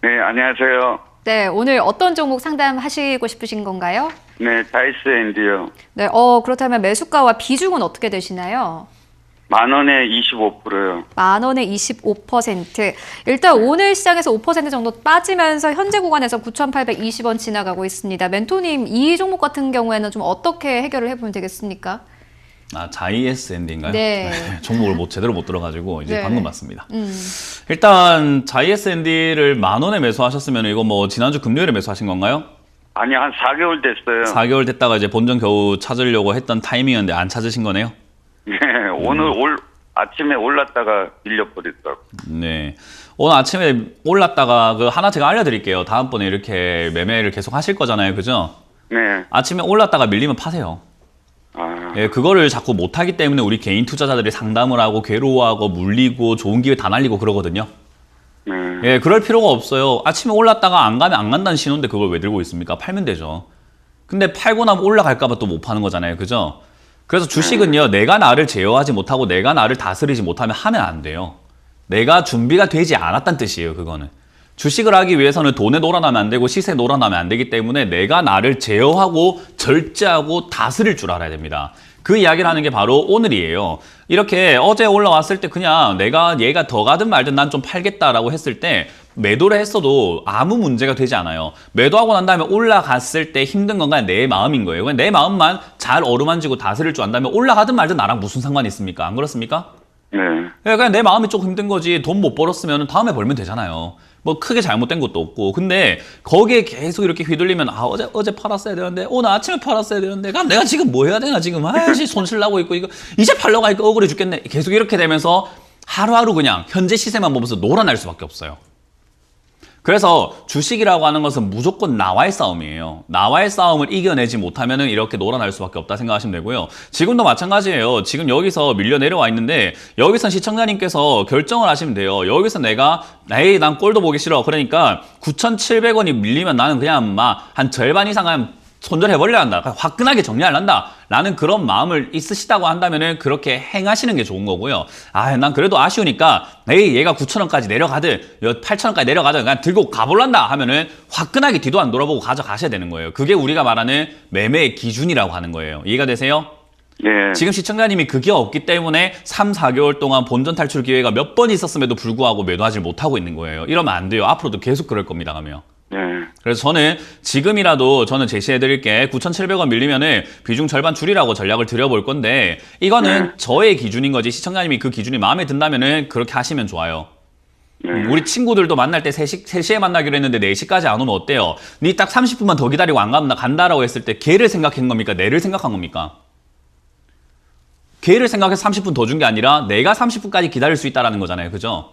S4: 네, 안녕하세요.
S1: 네, 오늘 어떤 종목 상담하시고 싶으신 건가요?
S4: 네, 다이스 앤디요.
S1: 네, 그렇다면 매수가와 비중은 어떻게 되시나요?
S4: 10,000원에 25%요.
S1: 10,000원에 25%. 일단 오늘 시장에서 5% 정도 빠지면서 현재 구간에서 9,820원 지나가고 있습니다. 멘토님, 이 종목 같은 경우에는 좀 어떻게 해결을 해보면 되겠습니까?
S2: 자이에스앤디인가요?
S1: 네.
S2: 종목을 제대로 못 들어가지고 이제
S1: 네.
S2: 방금 봤습니다. 일단 자이에스앤디를 10,000원에 매수하셨으면 이거 뭐 지난주 금요일에 매수하신 건가요?
S4: 아니, 한 4개월 됐어요.
S2: 4개월 됐다가 이제 본전 겨우 찾으려고 했던 타이밍이었는데 안 찾으신 거네요?
S4: 네, 오늘 아침에 올랐다가 밀려버리더라고요.
S2: 네. 오늘 아침에 올랐다가 하나 제가 알려드릴게요. 다음번에 이렇게 매매를 계속 하실 거잖아요. 그죠?
S4: 네.
S2: 아침에 올랐다가 밀리면 파세요.
S4: 아,
S2: 예, 그거를 자꾸 못하기 때문에 우리 개인 투자자들이 상담을 하고 괴로워하고 물리고 좋은 기회 다 날리고 그러거든요.
S4: 네.
S2: 예, 그럴 필요가 없어요. 아침에 올랐다가 안 가면 안 간다는 신호인데 그걸 왜 들고 있습니까? 팔면 되죠. 근데 팔고 나면 올라갈까봐 또 못 파는 거잖아요. 그죠? 그래서 주식은요, 내가 나를 제어하지 못하고 내가 나를 다스리지 못하면 하면 안 돼요. 내가 준비가 되지 않았다는 뜻이에요, 그거는. 주식을 하기 위해서는 돈에 놀아나면 안 되고 시세에 놀아나면 안 되기 때문에 내가 나를 제어하고 절제하고 다스릴 줄 알아야 됩니다. 그 이야기를 하는 게 바로 오늘이에요. 이렇게 어제 올라왔을 때 그냥 내가 얘가 더 가든 말든 난 좀 팔겠다라고 했을 때 매도를 했어도 아무 문제가 되지 않아요. 매도하고 난 다음에 올라갔을 때 힘든 건 그냥 내 마음인 거예요. 그냥 내 마음만 잘 어루만지고 다스릴 줄 안다면 올라가든 말든 나랑 무슨 상관이 있습니까? 안 그렇습니까?
S4: 네.
S2: 그냥 내 마음이 조금 힘든 거지. 돈 못 벌었으면 다음에 벌면 되잖아요. 뭐 크게 잘못된 것도 없고. 근데 거기에 계속 이렇게 휘둘리면 어제 팔았어야 되는데 오늘 아침에 팔았어야 되는데 그럼 내가 지금 뭐 해야 되나 지금 아이씨 손실 나고 있고 이거 이제 팔러 가니까 억울해 죽겠네. 계속 이렇게 되면서 하루하루 그냥 현재 시세만 보면서 놀아날 수밖에 없어요. 그래서 주식이라고 하는 것은 무조건 나와의 싸움이에요. 나와의 싸움을 이겨내지 못하면은 이렇게 놀아날 수밖에 없다 생각하시면 되고요. 지금도 마찬가지예요. 지금 여기서 밀려 내려와 있는데 여기선 시청자님께서 결정을 하시면 돼요. 여기서 내가 에이 난 꼴도 보기 싫어. 그러니까 9,700원이 밀리면 나는 그냥 막 한 절반 이상 그냥 손절해버려야 한다. 화끈하게 정리를 한다. 라는 그런 마음을 있으시다고 한다면은 그렇게 행하시는 게 좋은 거고요. 난 그래도 아쉬우니까 에이 얘가 9,000원까지 내려가든 8,000원까지 내려가든 그냥 들고 가볼란다 하면은 화끈하게 뒤도 안 돌아보고 가져가셔야 되는 거예요. 그게 우리가 말하는 매매의 기준이라고 하는 거예요. 이해가 되세요?
S4: 네.
S2: 지금 시청자님이 그게 없기 때문에 3, 4개월 동안 본전 탈출 기회가 몇 번 있었음에도 불구하고 매도하지 못하고 있는 거예요. 이러면 안 돼요. 앞으로도 계속 그럴 겁니다. 가면.
S4: 네.
S2: 그래서 저는 지금이라도 저는 제시해드릴게 9,700원 밀리면은 비중 절반 줄이라고 전략을 드려볼 건데 이거는 저의 기준인 거지 시청자님이 그 기준이 마음에 든다면은 그렇게 하시면 좋아요. 우리 친구들도 만날 때 3시에 만나기로 했는데 4시까지 안 오면 어때요? 니 딱 30분만 더 기다리고 안 가면 나 간다라고 했을 때 걔를 생각한 겁니까? 내를 생각한 겁니까? 걔를 생각해서 30분 더 준 게 아니라 내가 30분까지 기다릴 수 있다는 거잖아요. 그죠?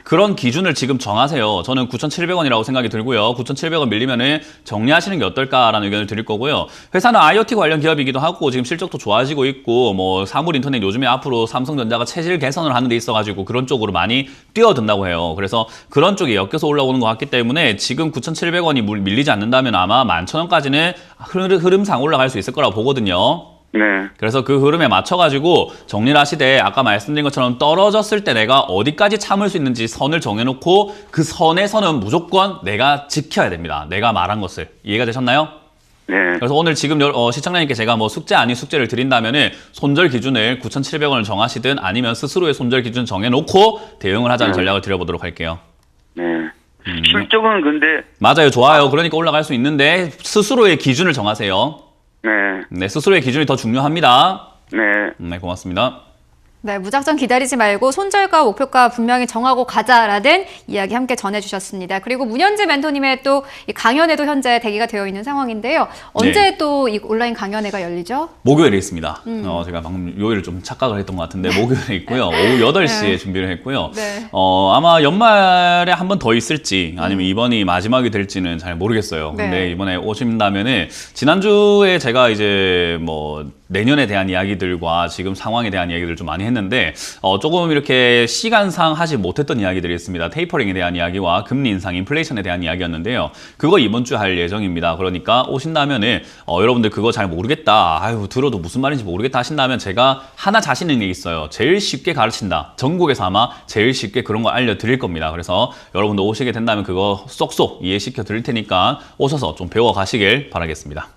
S2: 그런 기준을 지금 정하세요. 저는 9,700원이라고 생각이 들고요. 9,700원 밀리면은 정리하시는 게 어떨까라는 의견을 드릴 거고요. 회사는 IoT 관련 기업이기도 하고 지금 실적도 좋아지고 있고 뭐 사물 인터넷 요즘에 앞으로 삼성전자가 체질 개선을 하는 데 있어가지고 그런 쪽으로 많이 뛰어든다고 해요. 그래서 그런 쪽에 엮여서 올라오는 것 같기 때문에 지금 9,700원이 밀리지 않는다면 아마 11,000원까지는 흐름상 올라갈 수 있을 거라고 보거든요.
S4: 네.
S2: 그래서 그 흐름에 맞춰가지고 정리를 하시되 아까 말씀드린 것처럼 떨어졌을 때 내가 어디까지 참을 수 있는지 선을 정해놓고 그 선에서는 무조건 내가 지켜야 됩니다. 내가 말한 것을. 이해가 되셨나요?
S4: 네.
S2: 그래서 오늘 지금 시청자님께 제가 뭐 숙제 아닌 숙제를 드린다면은 손절 기준을 9,700원을 정하시든 아니면 스스로의 손절 기준 정해놓고 대응을 하자는 전략을 드려보도록 할게요.
S4: 네. 실적은 근데
S2: 맞아요. 좋아요. 그러니까 올라갈 수 있는데 스스로의 기준을 정하세요. 네, 스스로의 기준이 더 중요합니다. 네, 고맙습니다.
S1: 네, 무작정 기다리지 말고 손절가, 목표가 분명히 정하고 가자라는 이야기 함께 전해주셨습니다. 그리고 문현지 멘토님의 또 이 강연회도 현재 대기가 되어 있는 상황인데요. 언제
S2: 네.
S1: 또 이 온라인 강연회가 열리죠?
S2: 목요일에 있습니다. 제가 방금 요일을 좀 착각을 했던 것 같은데 목요일에 있고요. 오후 8시에 준비를 했고요.
S1: 네.
S2: 아마 연말에 한 번 더 있을지 아니면 이번이 마지막이 될지는 잘 모르겠어요. 근데
S1: 네.
S2: 이번에 오신다면은 지난주에 제가 이제 뭐 내년에 대한 이야기들과 지금 상황에 대한 이야기들을 좀 많이 했는데 조금 이렇게 시간상 하지 못했던 이야기들이 있습니다. 테이퍼링에 대한 이야기와 금리 인상, 인플레이션에 대한 이야기였는데요. 그거 이번 주 할 예정입니다. 그러니까 오신다면은 여러분들 그거 잘 모르겠다. 아유 들어도 무슨 말인지 모르겠다 하신다면 제가 하나 자신 있는 게 있어요. 제일 쉽게 가르친다. 전국에서 아마 제일 쉽게 그런 거 알려드릴 겁니다. 그래서 여러분들 오시게 된다면 그거 쏙쏙 이해시켜 드릴 테니까 오셔서 좀 배워 가시길 바라겠습니다.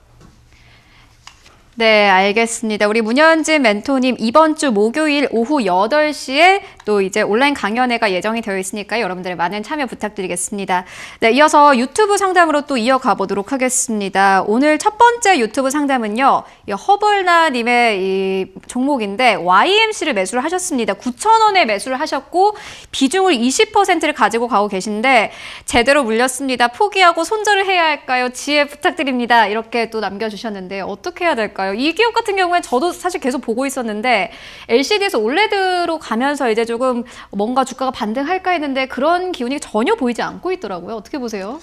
S1: 네, 알겠습니다. 우리 문현진 멘토님 이번 주 목요일 오후 8시에 또 이제 온라인 강연회가 예정이 되어 있으니까 여러분들의 많은 참여 부탁드리겠습니다. 네, 이어서 유튜브 상담으로 또 이어가 보도록 하겠습니다. 오늘 첫 번째 유튜브 상담은요. 이 허블나님의 이 종목인데 YMC를 매수를 하셨습니다. 9,000원에 매수를 하셨고 비중을 20%를 가지고 가고 계신데 제대로 물렸습니다. 포기하고 손절을 해야 할까요? 지혜 부탁드립니다. 이렇게 또 남겨주셨는데 어떻게 해야 될까요? 이 기업 같은 경우에 저도 사실 계속 보고 있었는데 LCD에서 올레드로 가면서 이제 조금 뭔가 주가가 반등할까 했는데 그런 기운이 전혀 보이지 않고 있더라고요. 어떻게 보세요?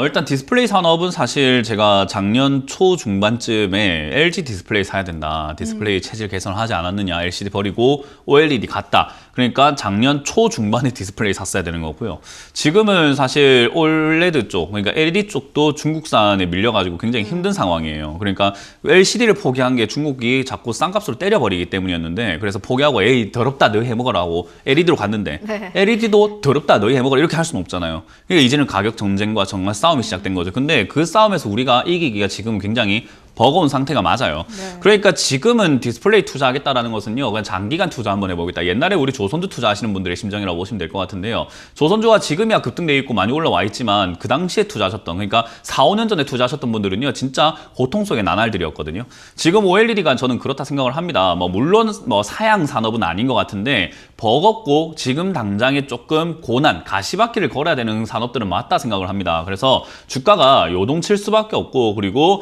S2: 일단 디스플레이 산업은 사실 제가 작년 초 중반쯤에 LG 디스플레이 사야 된다. 디스플레이 체질 개선하지 않았느냐. LCD 버리고 OLED 갔다. 그러니까 작년 초 중반에 디스플레이 샀어야 되는 거고요. 지금은 사실 OLED 쪽, 그러니까 LED 쪽도 중국산에 밀려가지고 굉장히 힘든 상황이에요. 그러니까 LCD를 포기한 게 중국이 자꾸 싼값으로 때려버리기 때문이었는데 그래서 포기하고 에이 더럽다 너희 해먹으라고 LED로 갔는데
S1: 네.
S2: LED도 더럽다 너희 해먹으라 이렇게 할 수는 없잖아요. 그러니까 이제는 가격 경쟁과 정말 싸움이 시작된 거죠. 근데 그 싸움에서 우리가 이기기가 지금 굉장히 버거운 상태가 맞아요.
S1: 네.
S2: 그러니까 지금은 디스플레이 투자하겠다라는 것은요, 그냥 장기간 투자 한번 해보겠다. 옛날에 우리 조선주 투자하시는 분들의 심정이라고 보시면 될 것 같은데요. 조선주가 지금이야 급등돼 있고 많이 올라와 있지만 그 당시에 투자하셨던, 그러니까 4, 5년 전에 투자하셨던 분들은요, 진짜 고통 속의 나날들이었거든요. 지금 OLED가 저는 그렇다 생각을 합니다. 물론 사양 산업은 아닌 것 같은데 버겁고 지금 당장에 조금 고난, 가시밭길을 걸어야 되는 산업들은 맞다 생각을 합니다. 그래서 주가가 요동칠 수밖에 없고 그리고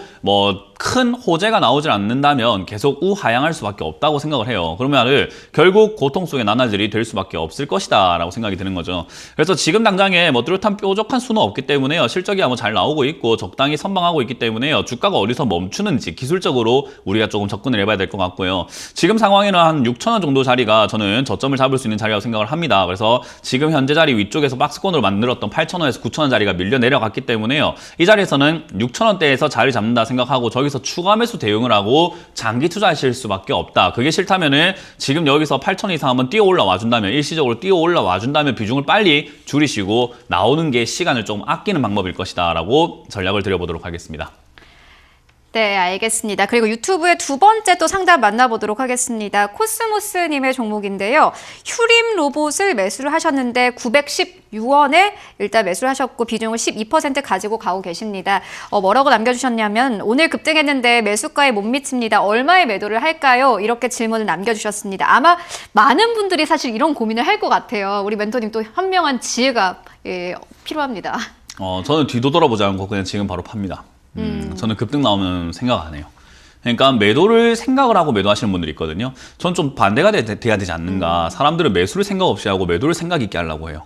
S2: 큰 호재가 나오질 않는다면 계속 우하향할 수밖에 없다고 생각을 해요. 그러면 결국 고통 속의 나날들이 될 수밖에 없을 것이다 라고 생각이 드는 거죠. 그래서 지금 당장에 뚜렷한 뾰족한 수는 없기 때문에요. 실적이 잘 나오고 있고 적당히 선방하고 있기 때문에요. 주가가 어디서 멈추는지 기술적으로 우리가 조금 접근을 해봐야 될 것 같고요. 지금 상황에는 한 6,000원 정도 자리가 저는 저점을 잡을 수 있는 자리라고 생각을 합니다. 그래서 지금 현재 자리 위쪽에서 박스권으로 만들었던 8,000원에서 9,000원 자리가 밀려 내려갔기 때문에요. 이 자리에서는 6,000원대에서 자리 잡는다 생각하고 여기서 추가 매수 대응을 하고 장기 투자하실 수밖에 없다. 그게 싫다면은 지금 여기서 8,000 이상 한번 뛰어 올라와 준다면 일시적으로 뛰어 올라와 준다면 비중을 빨리 줄이시고 나오는 게 시간을 좀 아끼는 방법일 것이다 라고 전략을 드려보도록 하겠습니다.
S1: 네, 알겠습니다. 그리고 유튜브의 두 번째 또 상담 만나보도록 하겠습니다. 코스모스님의 종목인데요. 휴림 로봇을 매수를 하셨는데 916원에 일단 매수를 하셨고 비중을 12% 가지고 가고 계십니다. 뭐라고 남겨주셨냐면 오늘 급등했는데 매수가에 못 미칩니다. 얼마에 매도를 할까요? 이렇게 질문을 남겨주셨습니다. 아마 많은 분들이 사실 이런 고민을 할 것 같아요. 우리 멘토님 또 현명한 지혜가 필요합니다.
S2: 저는 뒤도 돌아보지 않고 그냥 지금 바로 팝니다. 저는 급등 나오면 생각 안 해요. 그러니까 매도를 생각을 하고 매도하시는 분들이 있거든요. 전 좀 반대가 돼야 되지 않는가. 사람들은 매수를 생각 없이 하고 매도를 생각 있게 하려고 해요.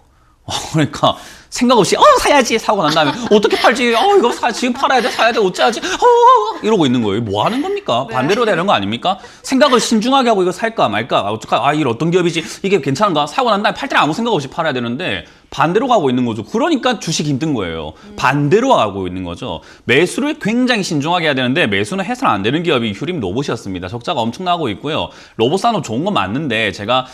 S2: 그러니까 생각 없이 사야지 사고 난 다음에 어떻게 팔지? 이거 지금 팔아야 돼, 사야 돼, 어쩌지? 이러고 있는 거예요. 뭐 하는 겁니까?
S1: 네.
S2: 반대로 되는 거 아닙니까? 생각을 신중하게 하고 이거 살까 말까? 어떡하? 이거 어떤 기업이지? 이게 괜찮은가? 사고 난 다음에 팔 때는 아무 생각 없이 팔아야 되는데 반대로 가고 있는 거죠. 그러니까 주식 힘든 거예요. 반대로 가고 있는 거죠. 매수를 굉장히 신중하게 해야 되는데 매수는 해서는 안 되는 기업이 휴림 로봇이었습니다. 적자가 엄청나고 있고요. 로봇 산업 좋은 건 맞는데 제가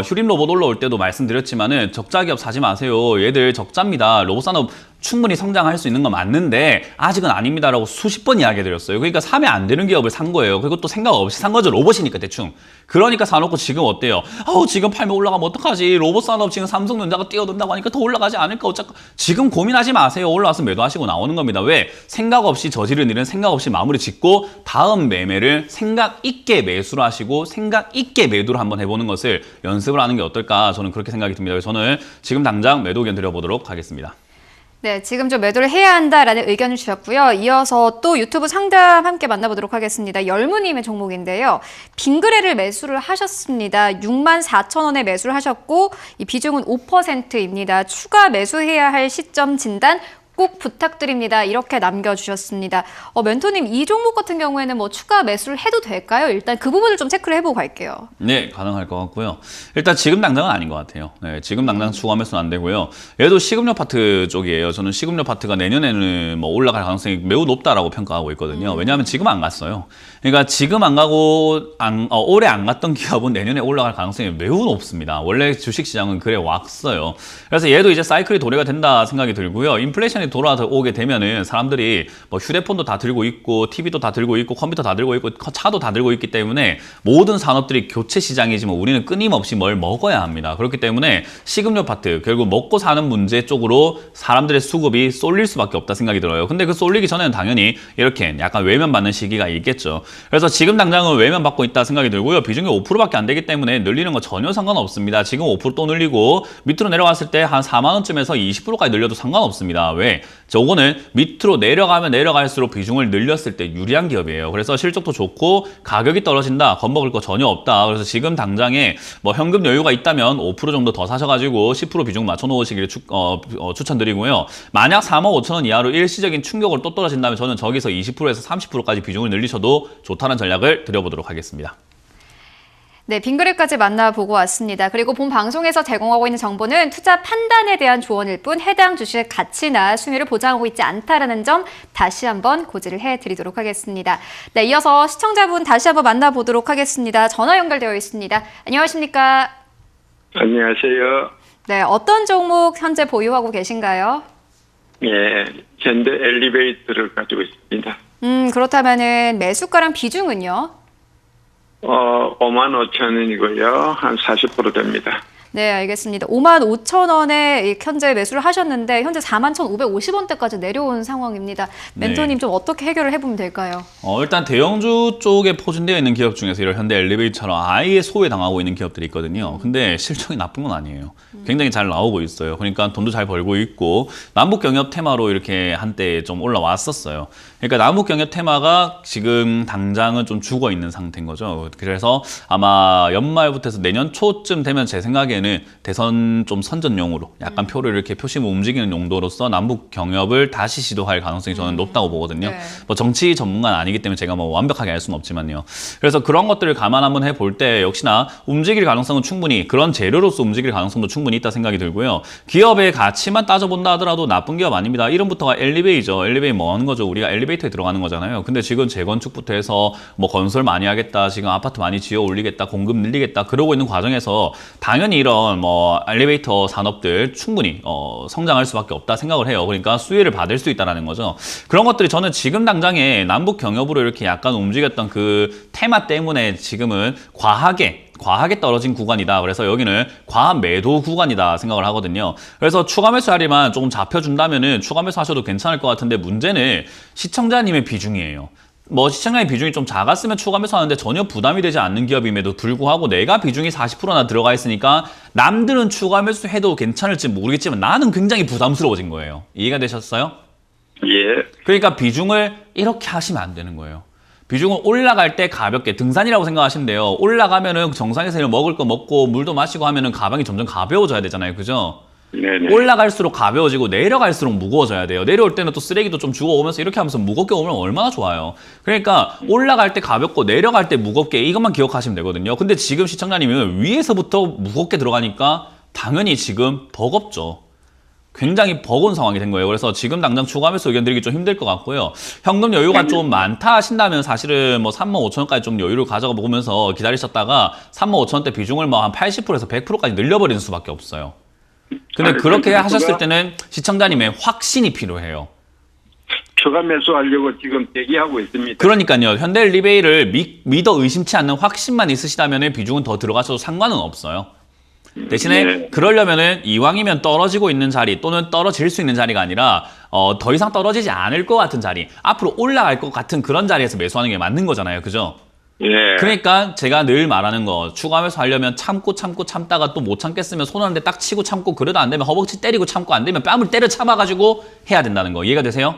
S2: 휴림 로봇 올라올 때도 말씀드렸지만은 적자 기업 사지 마세요. 얘들 적자입니다. 로봇 산업 충분히 성장할 수 있는 건 맞는데 아직은 아닙니다라고 수십 번 이야기해드렸어요. 그러니까 사면 안 되는 기업을 산 거예요. 그리고 또 생각 없이 산 거죠. 로봇이니까 대충. 그러니까 사놓고 지금 어때요? 지금 팔면 올라가면 어떡하지? 로봇 산업 지금 삼성전자가 뛰어든다고 하니까 더 올라가지 않을까? 어쩌까? 지금 고민하지 마세요. 올라와서 매도하시고 나오는 겁니다. 왜? 생각 없이 저지른 일은 생각 없이 마무리 짓고 다음 매매를 생각 있게 매수를 하시고 생각 있게 매도를 한번 해보는 것을 연습을 하는 게 어떨까? 저는 그렇게 생각이 듭니다. 그래서 저는 지금 당장 매도 의견 드려보도록 하겠습니다.
S1: 네, 지금 좀 매도를 해야 한다라는 의견을 주셨고요. 이어서 또 유튜브 상담 함께 만나보도록 하겠습니다. 열무님의 종목인데요. 빙그레를 매수를 하셨습니다. 64,000원에 매수를 하셨고 이 비중은 5%입니다. 추가 매수해야 할 시점 진단 꼭 부탁드립니다. 이렇게 남겨주셨습니다. 멘토님, 이 종목 같은 경우에는 추가 매수를 해도 될까요? 일단 그 부분을 좀 체크를 해보고 갈게요.
S2: 네, 가능할 것 같고요. 일단 지금 당장은 아닌 것 같아요. 네, 지금 당장 추가 매수는 안 되고요. 얘도 식음료 파트 쪽이에요. 저는 식음료 파트가 내년에는 올라갈 가능성이 매우 높다라고 평가하고 있거든요. 왜냐하면 지금 안 갔어요. 그러니까 지금 안 가고 올해 안 갔던 기업은 내년에 올라갈 가능성이 매우 높습니다. 원래 주식시장은 그래 왔어요. 그래서 얘도 이제 사이클이 도래가 된다 생각이 들고요. 인플레이션이 돌아오게 되면은 사람들이 휴대폰도 다 들고 있고 TV도 다 들고 있고 컴퓨터 다 들고 있고 차도 다 들고 있기 때문에 모든 산업들이 교체 시장이지만 우리는 끊임없이 뭘 먹어야 합니다. 그렇기 때문에 식음료 파트 결국 먹고 사는 문제 쪽으로 사람들의 수급이 쏠릴 수밖에 없다 생각이 들어요. 근데 그 쏠리기 전에는 당연히 이렇게 약간 외면받는 시기가 있겠죠. 그래서 지금 당장은 외면받고 있다 생각이 들고요. 비중이 5%밖에 안 되기 때문에 늘리는 거 전혀 상관없습니다. 지금 5% 또 늘리고 밑으로 내려갔을 때 한 4만 원쯤에서 20%까지 늘려도 상관없습니다. 왜? 기업인데 저거는 밑으로 내려가면 내려갈수록 비중을 늘렸을 때 유리한 기업이에요. 그래서 실적도 좋고 가격이 떨어진다, 겁먹을 거 전혀 없다. 그래서 지금 당장에 뭐 현금 여유가 있다면 5% 정도 더 사셔가지고 10% 비중 맞춰놓으시길 추천드리고요. 만약 45,000원 이하로 일시적인 충격으로 또 떨어진다면 저는 저기서 20%에서 30%까지 비중을 늘리셔도 좋다는 전략을 드려보도록 하겠습니다.
S1: 네, 빙그레까지 만나보고 왔습니다. 그리고 본 방송에서 제공하고 있는 정보는 투자 판단에 대한 조언일 뿐 해당 주식의 가치나 순위를 보장하고 있지 않다라는 점 다시 한번 고지를 해드리도록 하겠습니다. 네, 이어서 시청자분 다시 한번 만나보도록 하겠습니다. 전화 연결되어 있습니다. 안녕하십니까?
S6: 안녕하세요.
S1: 네, 어떤 종목 현재 보유하고 계신가요?
S6: 예, 현대 엘리베이터를 가지고 있습니다.
S1: 그렇다면은 매수가랑 비중은요?
S6: 55,000원이고요. 한 40% 됩니다.
S1: 네, 알겠습니다. 55,000원에 현재 매수를 하셨는데 현재 41,550원대까지 내려온 상황입니다. 멘토님 좀 어떻게 해결을 해보면 될까요?
S2: 일단 대형주 쪽에 포진되어 있는 기업 중에서 이런 현대 엘리베이터처럼 아예 소외당하고 있는 기업들이 있거든요. 근데 실적이 나쁜 건 아니에요. 굉장히 잘 나오고 있어요. 그러니까 돈도 잘 벌고 있고 남북 경협 테마로 이렇게 한때 좀 올라왔었어요. 그러니까 남북 경협 테마가 지금 당장은 좀 죽어 있는 상태인 거죠. 그래서 아마 연말부터 해서 내년 초쯤 되면 제 생각에는 대선 좀 선전용으로 약간 표를 이렇게 표심을 움직이는 용도로서 남북 경협을 다시 시도할 가능성이 저는 높다고 보거든요.
S1: 네.
S2: 뭐 정치 전문가는 아니기 때문에 제가 뭐 완벽하게 알 수는 없지만요. 그래서 그런 것들을 감안 한번 해볼 때 역시나 움직일 가능성은 충분히 그런 재료로서 움직일 가능성도 충분히 있다 생각이 들고요. 기업의 가치만 따져본다 하더라도 나쁜 기업 아닙니다. 이름부터가 엘리베이죠. 엘리베이 뭐 하는 거죠? 우리가 엘리베이터에 들어가는 거잖아요. 근데 지금 재건축부터 해서 뭐 건설 많이 하겠다, 지금 아파트 많이 지어 올리겠다, 공급 늘리겠다 그러고 있는 과정에서 당연히 이런 뭐 엘리베이터 산업들 충분히 성장할 수밖에 없다 생각을 해요. 그러니까 수혜를 받을 수 있다는 거죠. 그런 것들이 저는 지금 당장에 남북 경협으로 이렇게 약간 움직였던 그 테마 때문에 지금은 과하게 떨어진 구간이다. 그래서 여기는 과한 매도 구간이다 생각을 하거든요. 그래서 추가 매수 자리만 조금 잡혀준다면은 추가 매수 하셔도 괜찮을 것 같은데 문제는 시청자님의 비중이에요. 뭐 시청자의 비중이 좀 작았으면 추가 매수하는데 전혀 부담이 되지 않는 기업임에도 불구하고 내가 비중이 40%나 들어가 있으니까 남들은 추가 매수해도 괜찮을지 모르겠지만 나는 굉장히 부담스러워진 거예요. 이해가 되셨어요?
S6: 예.
S2: 그러니까 비중을 이렇게 하시면 안 되는 거예요. 비중은 올라갈 때 가볍게 등산이라고 생각하시는데요. 올라가면은 정상에서 먹을 거 먹고 물도 마시고 하면은 가방이 점점 가벼워져야 되잖아요. 그죠?
S6: 네네.
S2: 올라갈수록 가벼워지고 내려갈수록 무거워져야 돼요. 내려올 때는 또 쓰레기도 좀 주워 오면서 이렇게 하면서 무겁게 오면 얼마나 좋아요. 그러니까 올라갈 때 가볍고 내려갈 때 무겁게 이것만 기억하시면 되거든요. 근데 지금 시청자님은 위에서부터 무겁게 들어가니까 당연히 지금 버겁죠. 굉장히 버거운 상황이 된 거예요. 그래서 지금 당장 추가 매수 의견 드리기 좀 힘들 것 같고요. 현금 여유가 좀 많다 하신다면 사실은 뭐 35,000원까지 좀 여유를 가져가 보면서 기다리셨다가 35,000원대 비중을 뭐 한 80%에서 100%까지 늘려버리는 수밖에 없어요. 근데 그렇게 하셨을 때는 시청자님의 확신이 필요해요.
S6: 추가 매수하려고 지금 대기하고 있습니다.
S2: 그러니까요. 현대엘리베이를 믿어 의심치 않는 확신만 있으시다면 비중은 더 들어가셔도 상관은 없어요. 대신에
S6: 네.
S2: 그러려면은 이왕이면 떨어지고 있는 자리 또는 떨어질 수 있는 자리가 아니라 더 이상 떨어지지 않을 것 같은 자리, 앞으로 올라갈 것 같은 그런 자리에서 매수하는 게 맞는 거잖아요. 그죠?
S6: 예.
S2: 그러니까 제가 늘 말하는 거 추가 매수하려면 참다가 또 못 참겠으면 손 한 대 딱 치고 참고 그래도 안 되면 허벅지 때리고 참고 안 되면 뺨을 때려 참아가지고 해야 된다는 거 이해가 되세요?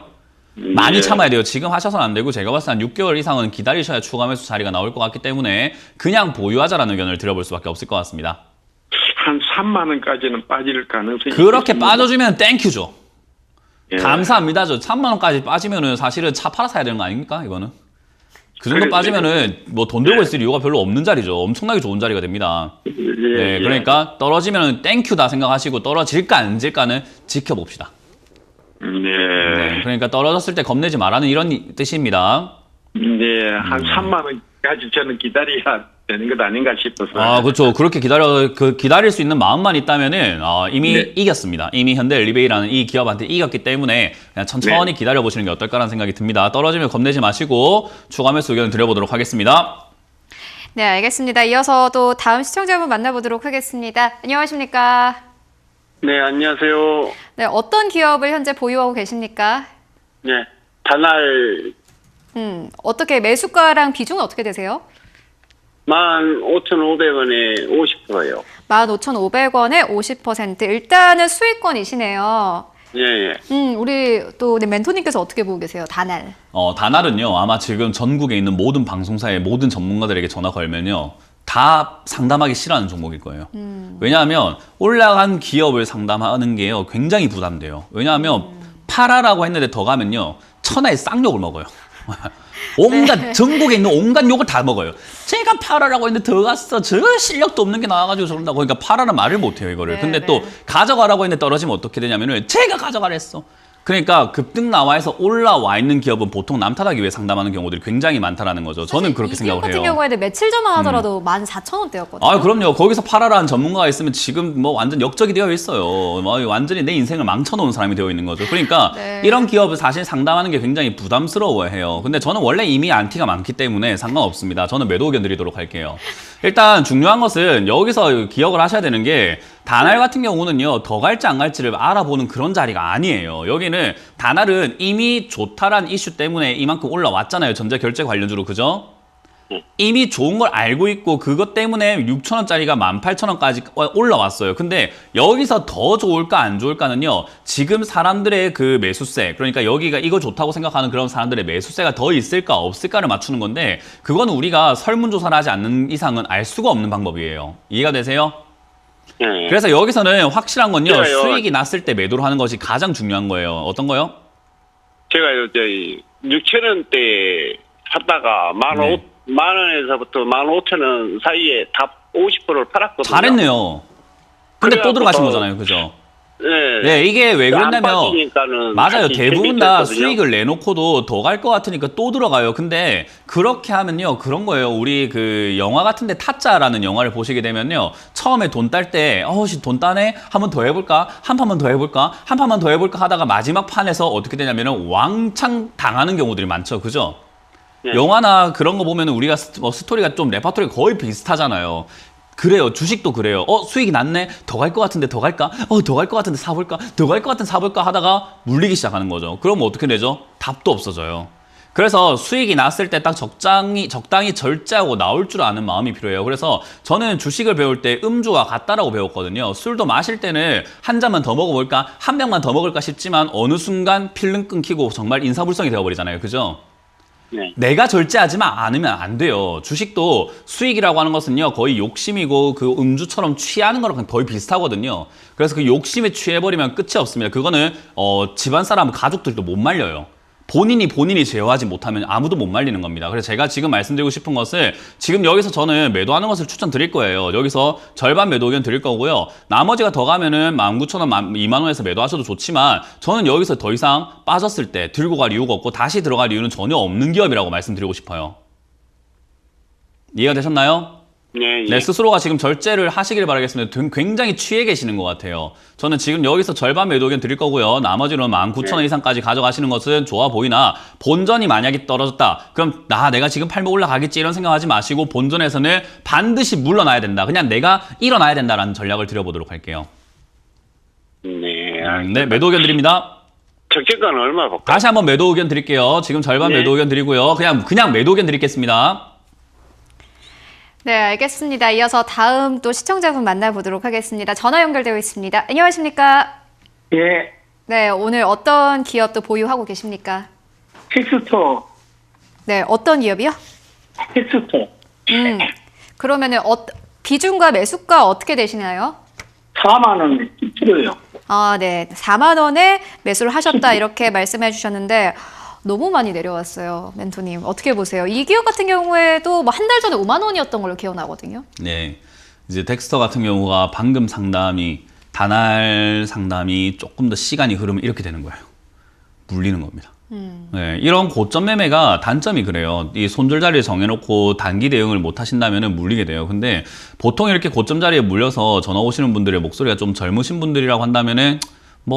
S2: 많이 참아야 돼요. 지금 하셔서는 안 되고 제가 봤을 때 한 6개월 이상은 기다리셔야 추가 매수 자리가 나올 것 같기 때문에 그냥 보유하자라는 의견을 드려볼 수밖에 없을 것 같습니다.
S6: 한 3만 원까지는 빠질 가능성이
S2: 그렇게
S6: 있습니다.
S2: 빠져주면 땡큐죠.
S6: 예.
S2: 감사합니다죠. 3만 원까지 빠지면은 사실은 차 팔아 사야 되는 거 아닙니까? 이거는. 그 정도
S6: 그래,
S2: 빠지면은 뭐 돈 들고 있을 이유가 별로 없는 자리죠. 엄청나게 좋은 자리가 됩니다.
S6: 예,
S2: 네,
S6: 예.
S2: 그러니까 떨어지면은 땡큐다 생각하시고 떨어질까 안 질까는 지켜봅시다. 네, 그러니까 떨어졌을 때 겁내지 말라는 이런 뜻입니다.
S6: 네, 한 3만 원까지 저는 기다려야 되는 것 아닌가 싶어서.
S2: 아, 그렇죠. 그렇게 기다릴 수 있는 마음만 있다면은 이미
S6: 네.
S2: 이겼습니다. 이미 현대엘리베이라는 이 기업한테 이겼기 때문에 그냥 천천히 기다려 보시는 게 어떨까라는 생각이 듭니다. 떨어지면 겁내지 마시고 추가 매수 의견 드려보도록 하겠습니다.
S1: 네, 알겠습니다. 이어서 또 다음 시청자분 만나보도록 하겠습니다. 안녕하십니까?
S7: 네, 안녕하세요.
S1: 네, 어떤 기업을 현재 보유하고 계십니까?
S7: 네, 단알
S1: 어떻게 매수가랑 비중은 어떻게 되세요?
S7: 15,500원에 50%요.
S1: 15,500원에 50%. 일단은 수익권이시네요.
S7: 예, 예.
S1: 우리 또 네, 멘토님께서 어떻게 보고 계세요? 다날.
S2: 다날은요, 아마 지금 전국에 있는 모든 방송사의 모든 전문가들에게 전화 걸면요, 다 상담하기 싫어하는 종목일 거예요. 왜냐하면 올라간 기업을 상담하는 게요, 굉장히 부담돼요. 왜냐하면 팔아라고 했는데 더 가면요, 천하의 쌍욕을 먹어요. 온갖 전국에 있는 온갖 욕을 다 먹어요. 제가 팔아라고 했는데 더 갔어. 저 실력도 없는 게 나와가지고 저런다고. 그러니까 팔아라 말을 못해요 이거를.
S1: 네,
S2: 근데
S1: 네.
S2: 또 가져가라고 했는데 떨어지면 어떻게 되냐면은 제가 가져가랬어. 그러니까 급등 나와 해서 올라와 있는 기업은 보통 남 탓하기 위해 상담하는 경우들이 굉장히 많다라는 거죠. 저는 그렇게 생각을
S1: 같은
S2: 해요.
S1: 경우에는 며칠 전만 하더라도 14,000원대였거든요.
S2: 아, 그럼요. 거기서 팔아라는 전문가가 있으면 지금 뭐 완전 역적이 되어 있어요. 뭐 완전히 내 인생을 망쳐놓은 사람이 되어 있는 거죠. 그러니까
S1: 네.
S2: 이런 기업을 사실 상담하는 게 굉장히 부담스러워해요. 근데 저는 원래 이미 안티가 많기 때문에 상관없습니다. 저는 매도 의견 드리도록 할게요. 일단 중요한 것은 여기서 기억을 하셔야 되는 게 다날 같은 경우는요, 더 갈지 안 갈지를 알아보는 그런 자리가 아니에요. 여기는 다날은 이미 좋다란 이슈 때문에 이만큼 올라왔잖아요. 전자결제 관련주로, 그죠? 이미 좋은 걸 알고 있고 그것 때문에 6,000원짜리가 18,000원까지 올라왔어요. 근데 여기서 더 좋을까 안 좋을까는요, 지금 사람들의 그 매수세, 그러니까 여기가 이거 좋다고 생각하는 그런 사람들의 매수세가 더 있을까 없을까를 맞추는 건데, 그건 우리가 설문조사를 하지 않는 이상은 알 수가 없는 방법이에요. 이해가 되세요?
S7: 예, 예.
S2: 그래서 여기서는 확실한 건요,
S7: 제가요.
S2: 수익이 났을 때 매도를 하는 것이 가장 중요한 거예요. 어떤 거요?
S7: 제가요, 6,000원대 샀다가
S2: 네.
S7: 10,000원에서부터 15,000원 사이에 다 50%를 팔았거든요.
S2: 잘했네요. 근데 또
S7: 그래갖고
S2: 들어가신
S7: 더-
S2: 거잖아요. 그죠?
S7: 네.
S2: 네, 이게 왜
S7: 안
S2: 그러냐면,
S7: 빠지니까는
S2: 맞아요.
S7: 다시
S2: 대부분 다
S7: 재밌었거든요.
S2: 수익을 내놓고도 더 갈 것 같으니까 또 들어가요. 근데 그렇게 하면요, 그런 거예요. 우리 그 영화 같은데 타짜라는 영화를 보시게 되면요, 처음에 돈 딸 때, 돈 따네? 한 번 더 해볼까? 한 판만 더 해볼까? 한 판만 더 해볼까? 하다가 마지막 판에서 어떻게 되냐면은 왕창 당하는 경우들이 많죠. 그죠?
S7: 네.
S2: 영화나 그런 거 보면 우리가 스토리가 좀 레파토리가 거의 비슷하잖아요. 그래요. 주식도 그래요. 수익이 났네? 더 갈 것 같은데 더 갈까? 더 갈 것 같은데 사볼까? 더 갈 것 같은데 사볼까? 하다가 물리기 시작하는 거죠. 그럼 어떻게 되죠? 답도 없어져요. 그래서 수익이 났을 때 딱 적당히 절제하고 나올 줄 아는 마음이 필요해요. 그래서 저는 주식을 배울 때 음주와 같다라고 배웠거든요. 술도 마실 때는 한 잔만 더 먹어볼까? 한 병만 더 먹을까 싶지만 어느 순간 필름 끊기고 정말 인사불성이 되어버리잖아요. 그죠?
S7: 네.
S2: 내가 절제하지만 않으면 안 돼요. 주식도 수익이라고 하는 것은요, 거의 욕심이고 그 음주처럼 취하는 거랑 거의 비슷하거든요. 그래서 그 욕심에 취해버리면 끝이 없습니다. 그거는 집안 사람, 가족들도 못 말려요. 본인이 제어하지 못하면 아무도 못 말리는 겁니다. 그래서 제가 지금 말씀드리고 싶은 것을, 지금 여기서 저는 매도하는 것을 추천드릴 거예요. 여기서 절반 매도 의견 드릴 거고요. 나머지가 더 가면은 19,000원, 20,000원에서 매도하셔도 좋지만, 저는 여기서 더 이상 빠졌을 때 들고 갈 이유가 없고 다시 들어갈 이유는 전혀 없는 기업이라고 말씀드리고 싶어요. 이해가 되셨나요?
S7: 네, 예.
S2: 네, 스스로가 지금 절제를 하시길 바라겠습니다. 굉장히 취해 계시는 것 같아요. 저는 지금 여기서 절반 매도 의견 드릴 거고요. 나머지는 19,000원 이상까지 가져가시는 것은 좋아 보이나, 본전이 만약에 떨어졌다. 그럼 내가 지금 팔면 올라가겠지 이런 생각하지 마시고, 본전에서는 반드시 물러나야 된다. 그냥 내가 일어나야 된다라는 전략을 드려보도록 할게요.
S7: 네.
S2: 네, 매도 의견 드립니다.
S7: 적재가는 얼마 볼까요?
S2: 다시 한번 매도 의견 드릴게요. 지금 절반
S7: 네.
S2: 매도 의견 드리고요. 그냥 매도 의견 드리겠습니다.
S1: 네, 알겠습니다. 이어서 다음 또 시청자분 만나보도록 하겠습니다. 전화 연결되어 있습니다. 안녕하십니까?
S8: 예,
S1: 네, 오늘 어떤 기업도 보유하고 계십니까?
S8: 텍스토,
S1: 네, 어떤 기업이요?
S8: 텍스토.
S1: 그러면은 비중과 매수가 어떻게 되시나요?
S8: 4만 원 필요요.
S1: 아, 네. 4만 원에 매수를 하셨다 이렇게 말씀해 주셨는데 너무 많이 내려왔어요. 멘토님. 어떻게 보세요? 이 기업 같은 경우에도 뭐 한 달 전에 5만 원이었던 걸로 기억나거든요.
S2: 네. 이제 덱스터 같은 경우가 방금 다날 상담이 조금 더 시간이 흐르면 이렇게 되는 거예요. 물리는 겁니다. 네, 이런 고점 매매가 단점이 그래요. 이 손절 자리에 정해놓고 단기 대응을 못 하신다면 물리게 돼요. 근데 보통 이렇게 고점 자리에 물려서 전화 오시는 분들의 목소리가 좀 젊으신 분들이라고 한다면은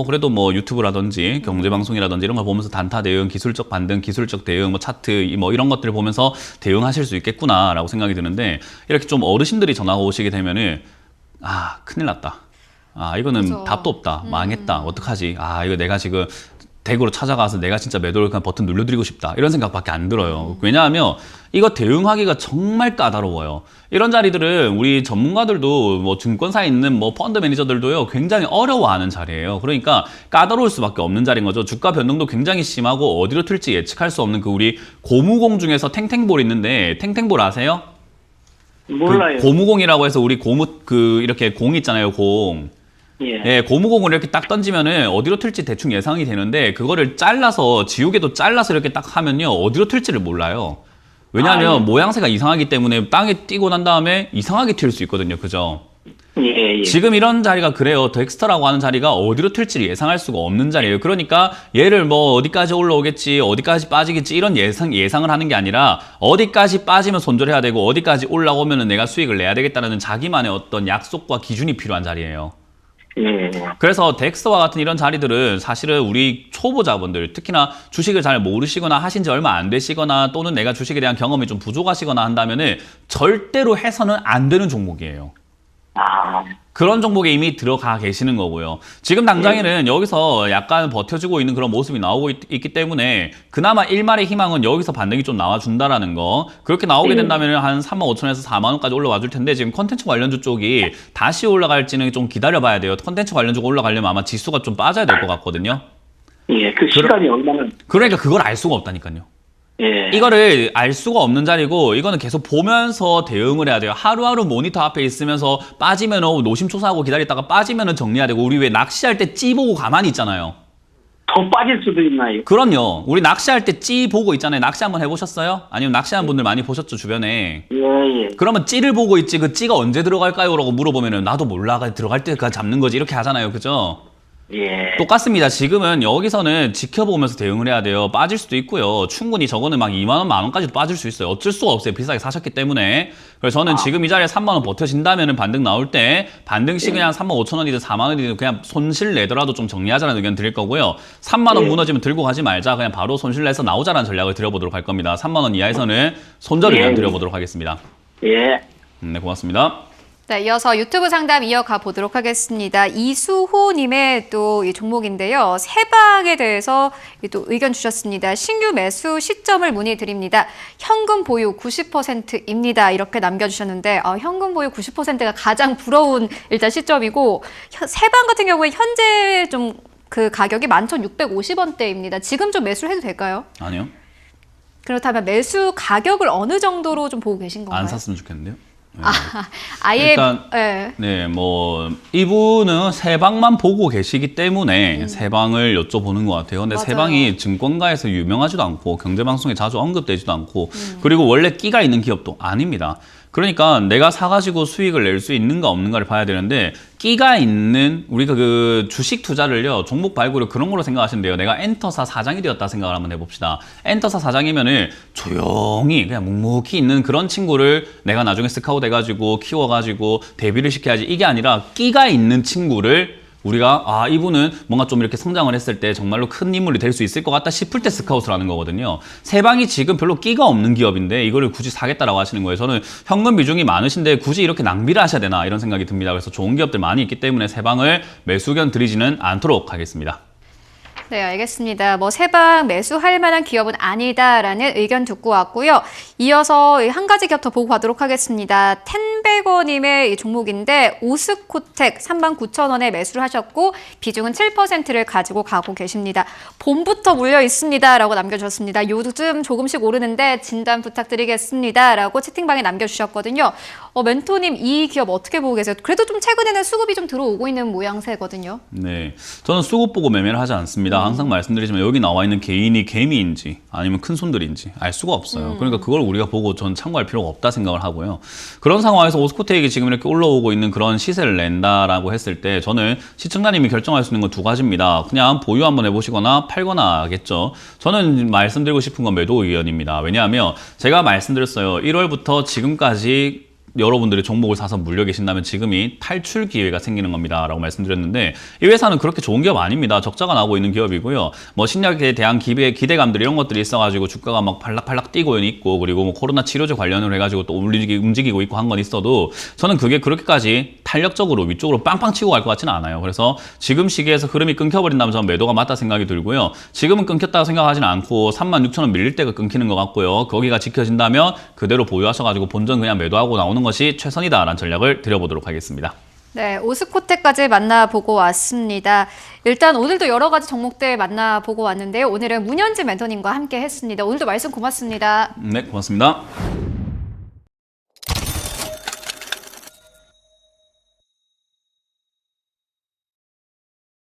S2: 그래도 유튜브라든지 경제방송이라든지 이런 걸 보면서 단타 대응, 기술적 반등, 기술적 대응, 차트, 이런 것들을 보면서 대응하실 수 있겠구나라고 생각이 드는데, 이렇게 좀 어르신들이 전화가 오시게 되면은, 큰일 났다. 이거는
S1: 그렇죠.
S2: 답도 없다. 망했다. 어떡하지? 이거 내가 지금 댁으로 찾아가서 내가 진짜 매도를 그냥 버튼 눌러드리고 싶다 이런 생각밖에 안 들어요. 왜냐하면 이거 대응하기가 정말 까다로워요. 이런 자리들은 우리 전문가들도 뭐 증권사에 있는 뭐 펀드 매니저들도요 굉장히 어려워하는 자리예요. 그러니까 까다로울 수밖에 없는 자리인 거죠. 주가 변동도 굉장히 심하고 어디로 튈지 예측할 수 없는 그 우리 고무공 중에서 탱탱볼 있는데 탱탱볼 아세요?
S8: 몰라요.
S2: 그 고무공이라고 해서 우리 이렇게 공 있잖아요, 공.
S8: 예.
S2: 예, 고무공을 이렇게 딱 던지면은 어디로 튈지 대충 예상이 되는데 그거를 잘라서 지우개도 잘라서 이렇게 딱 하면요 어디로 튈지를 몰라요. 왜냐하면 모양새가 이상하기 때문에 땅에 띄고 난 다음에 이상하게 튈 수 있거든요, 그죠?
S8: 예.
S2: 지금 이런 자리가 그래요. 덱스터라고 하는 자리가 어디로 튈지 예상할 수가 없는 자리예요. 그러니까 얘를 뭐 어디까지 올라오겠지, 어디까지 빠지겠지 이런 예상을 하는 게 아니라 어디까지 빠지면 손절해야 되고 어디까지 올라오면은 내가 수익을 내야 되겠다는 자기만의 어떤 약속과 기준이 필요한 자리예요.
S8: 예.
S2: 그래서 덱스터와 같은 이런 자리들은 사실은 우리 초보자분들, 특히나 주식을 잘 모르시거나 하신 지 얼마 안 되시거나 또는 내가 주식에 대한 경험이 좀 부족하시거나 한다면은 절대로 해서는 안 되는 종목이에요.
S8: 아,
S2: 그런 종목에 이미 들어가 계시는 거고요. 지금 당장에는 여기서 약간 버텨주고 있는 그런 모습이 나오고 있기 때문에 그나마 일말의 희망은 여기서 반등이 좀 나와준다라는 거. 그렇게 나오게 된다면 한 35,000원에서 4만원까지 올라와 줄 텐데 지금 컨텐츠 관련주 쪽이 다시 올라갈지는 좀 기다려봐야 돼요. 컨텐츠 관련주가 올라가려면 아마 지수가 좀 빠져야 될 것 같거든요.
S8: 예. 그 시간이 얼마나?
S2: 그러니까 그걸 알 수가 없다니까요.
S8: 예.
S2: 이거를 알 수가 없는 자리고 이거는 계속 보면서 대응을 해야 돼요. 하루하루 모니터 앞에 있으면서 빠지면 노심초사하고 기다리다가 빠지면 정리해야 되고 우리 왜 낚시할 때 찌 보고 가만히 있잖아요.
S8: 더 빠질 수도 있나요?
S2: 그럼요. 우리 낚시할 때 찌 보고 있잖아요. 낚시 한번 해보셨어요? 아니면 낚시하는 분들 많이 보셨죠, 주변에?
S8: 예.
S2: 그러면 찌를 보고 있지 그 찌가 언제 들어갈까요? 라고 물어보면은 나도 몰라. 들어갈 때 잡는 거지. 이렇게 하잖아요. 그죠?
S8: 예.
S2: 똑같습니다. 지금은 여기서는 지켜보면서 대응을 해야 돼요. 빠질 수도 있고요. 충분히 저거는 막 2만 원, 만 원까지도 빠질 수 있어요. 어쩔 수가 없어요. 비싸게 사셨기 때문에. 그래서 저는 지금 이 자리에 3만 원 버텨진다면은 반등 나올 때 반등 시 그냥 3만 5천 원이든 4만 원이든 그냥 손실 내더라도 좀 정리하자는 의견 드릴 거고요. 3만 원 무너지면 들고 가지 말자. 그냥 바로 손실 내서 나오자라는 전략을 드려보도록 할 겁니다. 3만 원 이하에서는 손절 의견 드려보도록 하겠습니다.
S8: 예.
S2: 네, 고맙습니다.
S1: 네, 이어서 유튜브 상담 이어가 보도록 하겠습니다. 이수호님의 또 이 종목인데요. 세방에 대해서 또 의견 주셨습니다. 신규 매수 시점을 문의드립니다. 현금 보유 90%입니다. 이렇게 남겨주셨는데 현금 보유 90%가 가장 부러운 일단 시점이고 세방 같은 경우에 현재 좀 그 가격이 11,650원대입니다. 지금 좀 매수를 해도 될까요?
S2: 아니요.
S1: 그렇다면 매수 가격을 어느 정도로 좀 보고 계신 건가요?
S2: 안 샀으면 좋겠는데요. 네.
S1: 아예
S2: 일단
S1: 네.
S2: 네, 뭐 이분은 세방만 보고 계시기 때문에 세방을 여쭤보는 것 같아요. 근데
S1: 맞아요.
S2: 세방이 증권가에서 유명하지도 않고 경제방송에 자주 언급되지도 않고 그리고 원래 끼가 있는 기업도 아닙니다. 그러니까 내가 사가지고 수익을 낼 수 있는가 없는가를 봐야 되는데 끼가 있는 우리가 그 주식 투자를요 종목 발굴을 그런 걸로 생각하시면 돼요. 내가 엔터사 사장이 되었다 생각을 한번 해봅시다. 엔터사 사장이면은 조용히 그냥 묵묵히 있는 그런 친구를 내가 나중에 스카우트 해가지고 키워가지고 데뷔를 시켜야지 이게 아니라 끼가 있는 친구를 우리가 이분은 뭔가 좀 이렇게 성장을 했을 때 정말로 큰 인물이 될 수 있을 것 같다 싶을 때 스카우트를 하는 거거든요. 세방이 지금 별로 끼가 없는 기업인데 이거를 굳이 사겠다라고 하시는 거예요. 저는 현금 비중이 많으신데 굳이 이렇게 낭비를 하셔야 되나 이런 생각이 듭니다. 그래서 좋은 기업들 많이 있기 때문에 세방을 매수 의견 드리지는 않도록 하겠습니다.
S1: 네, 알겠습니다. 뭐 세방 매수할 만한 기업은 아니다라는 의견 듣고 왔고요. 이어서 한 가지 기업 더 보고 가도록 하겠습니다. 텐베거님의 종목인데 오스코텍 39,000원에 매수를 하셨고 비중은 7%를 가지고 가고 계십니다. 봄부터 물려 있습니다라고 남겨주셨습니다. 요즘 조금씩 오르는데 진단 부탁드리겠습니다라고 채팅방에 남겨주셨거든요. 멘토님 이 기업 어떻게 보고 계세요? 그래도 좀 최근에는 수급이 좀 들어오고 있는 모양새거든요.
S2: 네, 저는 수급 보고 매매를 하지 않습니다. 항상 말씀드리지만 여기 나와 있는 개인이 개미인지 아니면 큰 손들인지 알 수가 없어요. 그러니까 그걸 우리가 보고 전 참고할 필요가 없다 생각을 하고요. 그런 상황에서 오스코텍이 지금 이렇게 올라오고 있는 그런 시세를 낸다라고 했을 때 저는 시청자님이 결정할 수 있는 건 두 가지입니다. 그냥 보유 한번 해보시거나 팔거나 하겠죠. 저는 말씀드리고 싶은 건 매도 의견입니다. 왜냐하면 제가 말씀드렸어요. 1월부터 지금까지 여러분들이 종목을 사서 물려 계신다면 지금이 탈출 기회가 생기는 겁니다 라고 말씀드렸는데, 이 회사는 그렇게 좋은 기업 아닙니다. 적자가 나오고 있는 기업이고요. 뭐 신약에 대한 기대감들 이런 것들이 있어가지고 주가가 막 팔락팔락 뛰고 있고, 그리고 뭐 코로나 치료제 관련을 해가지고 또 움직이고 있고 한 건 있어도 저는 그게 그렇게까지 탄력적으로 위쪽으로 빵빵 치고 갈 것 같지는 않아요. 그래서 지금 시기에서 흐름이 끊겨버린다면 저는 매도가 맞다 생각이 들고요. 지금은 끊겼다고 생각하지는 않고 36,000원 밀릴 때가 끊기는 것 같고요. 거기가 지켜진다면 그대로 보유하셔가지고 본전 그냥 매도하고 나오는 것이 최선이다라는 전략을 드려보도록 하겠습니다.
S1: 네, 오스코텍까지 만나보고 왔습니다. 일단 오늘도 여러 가지 종목들 만나보고 왔는데요. 오늘은 문현지 멘토님과 함께 했습니다. 오늘도 말씀 고맙습니다.
S2: 네, 고맙습니다.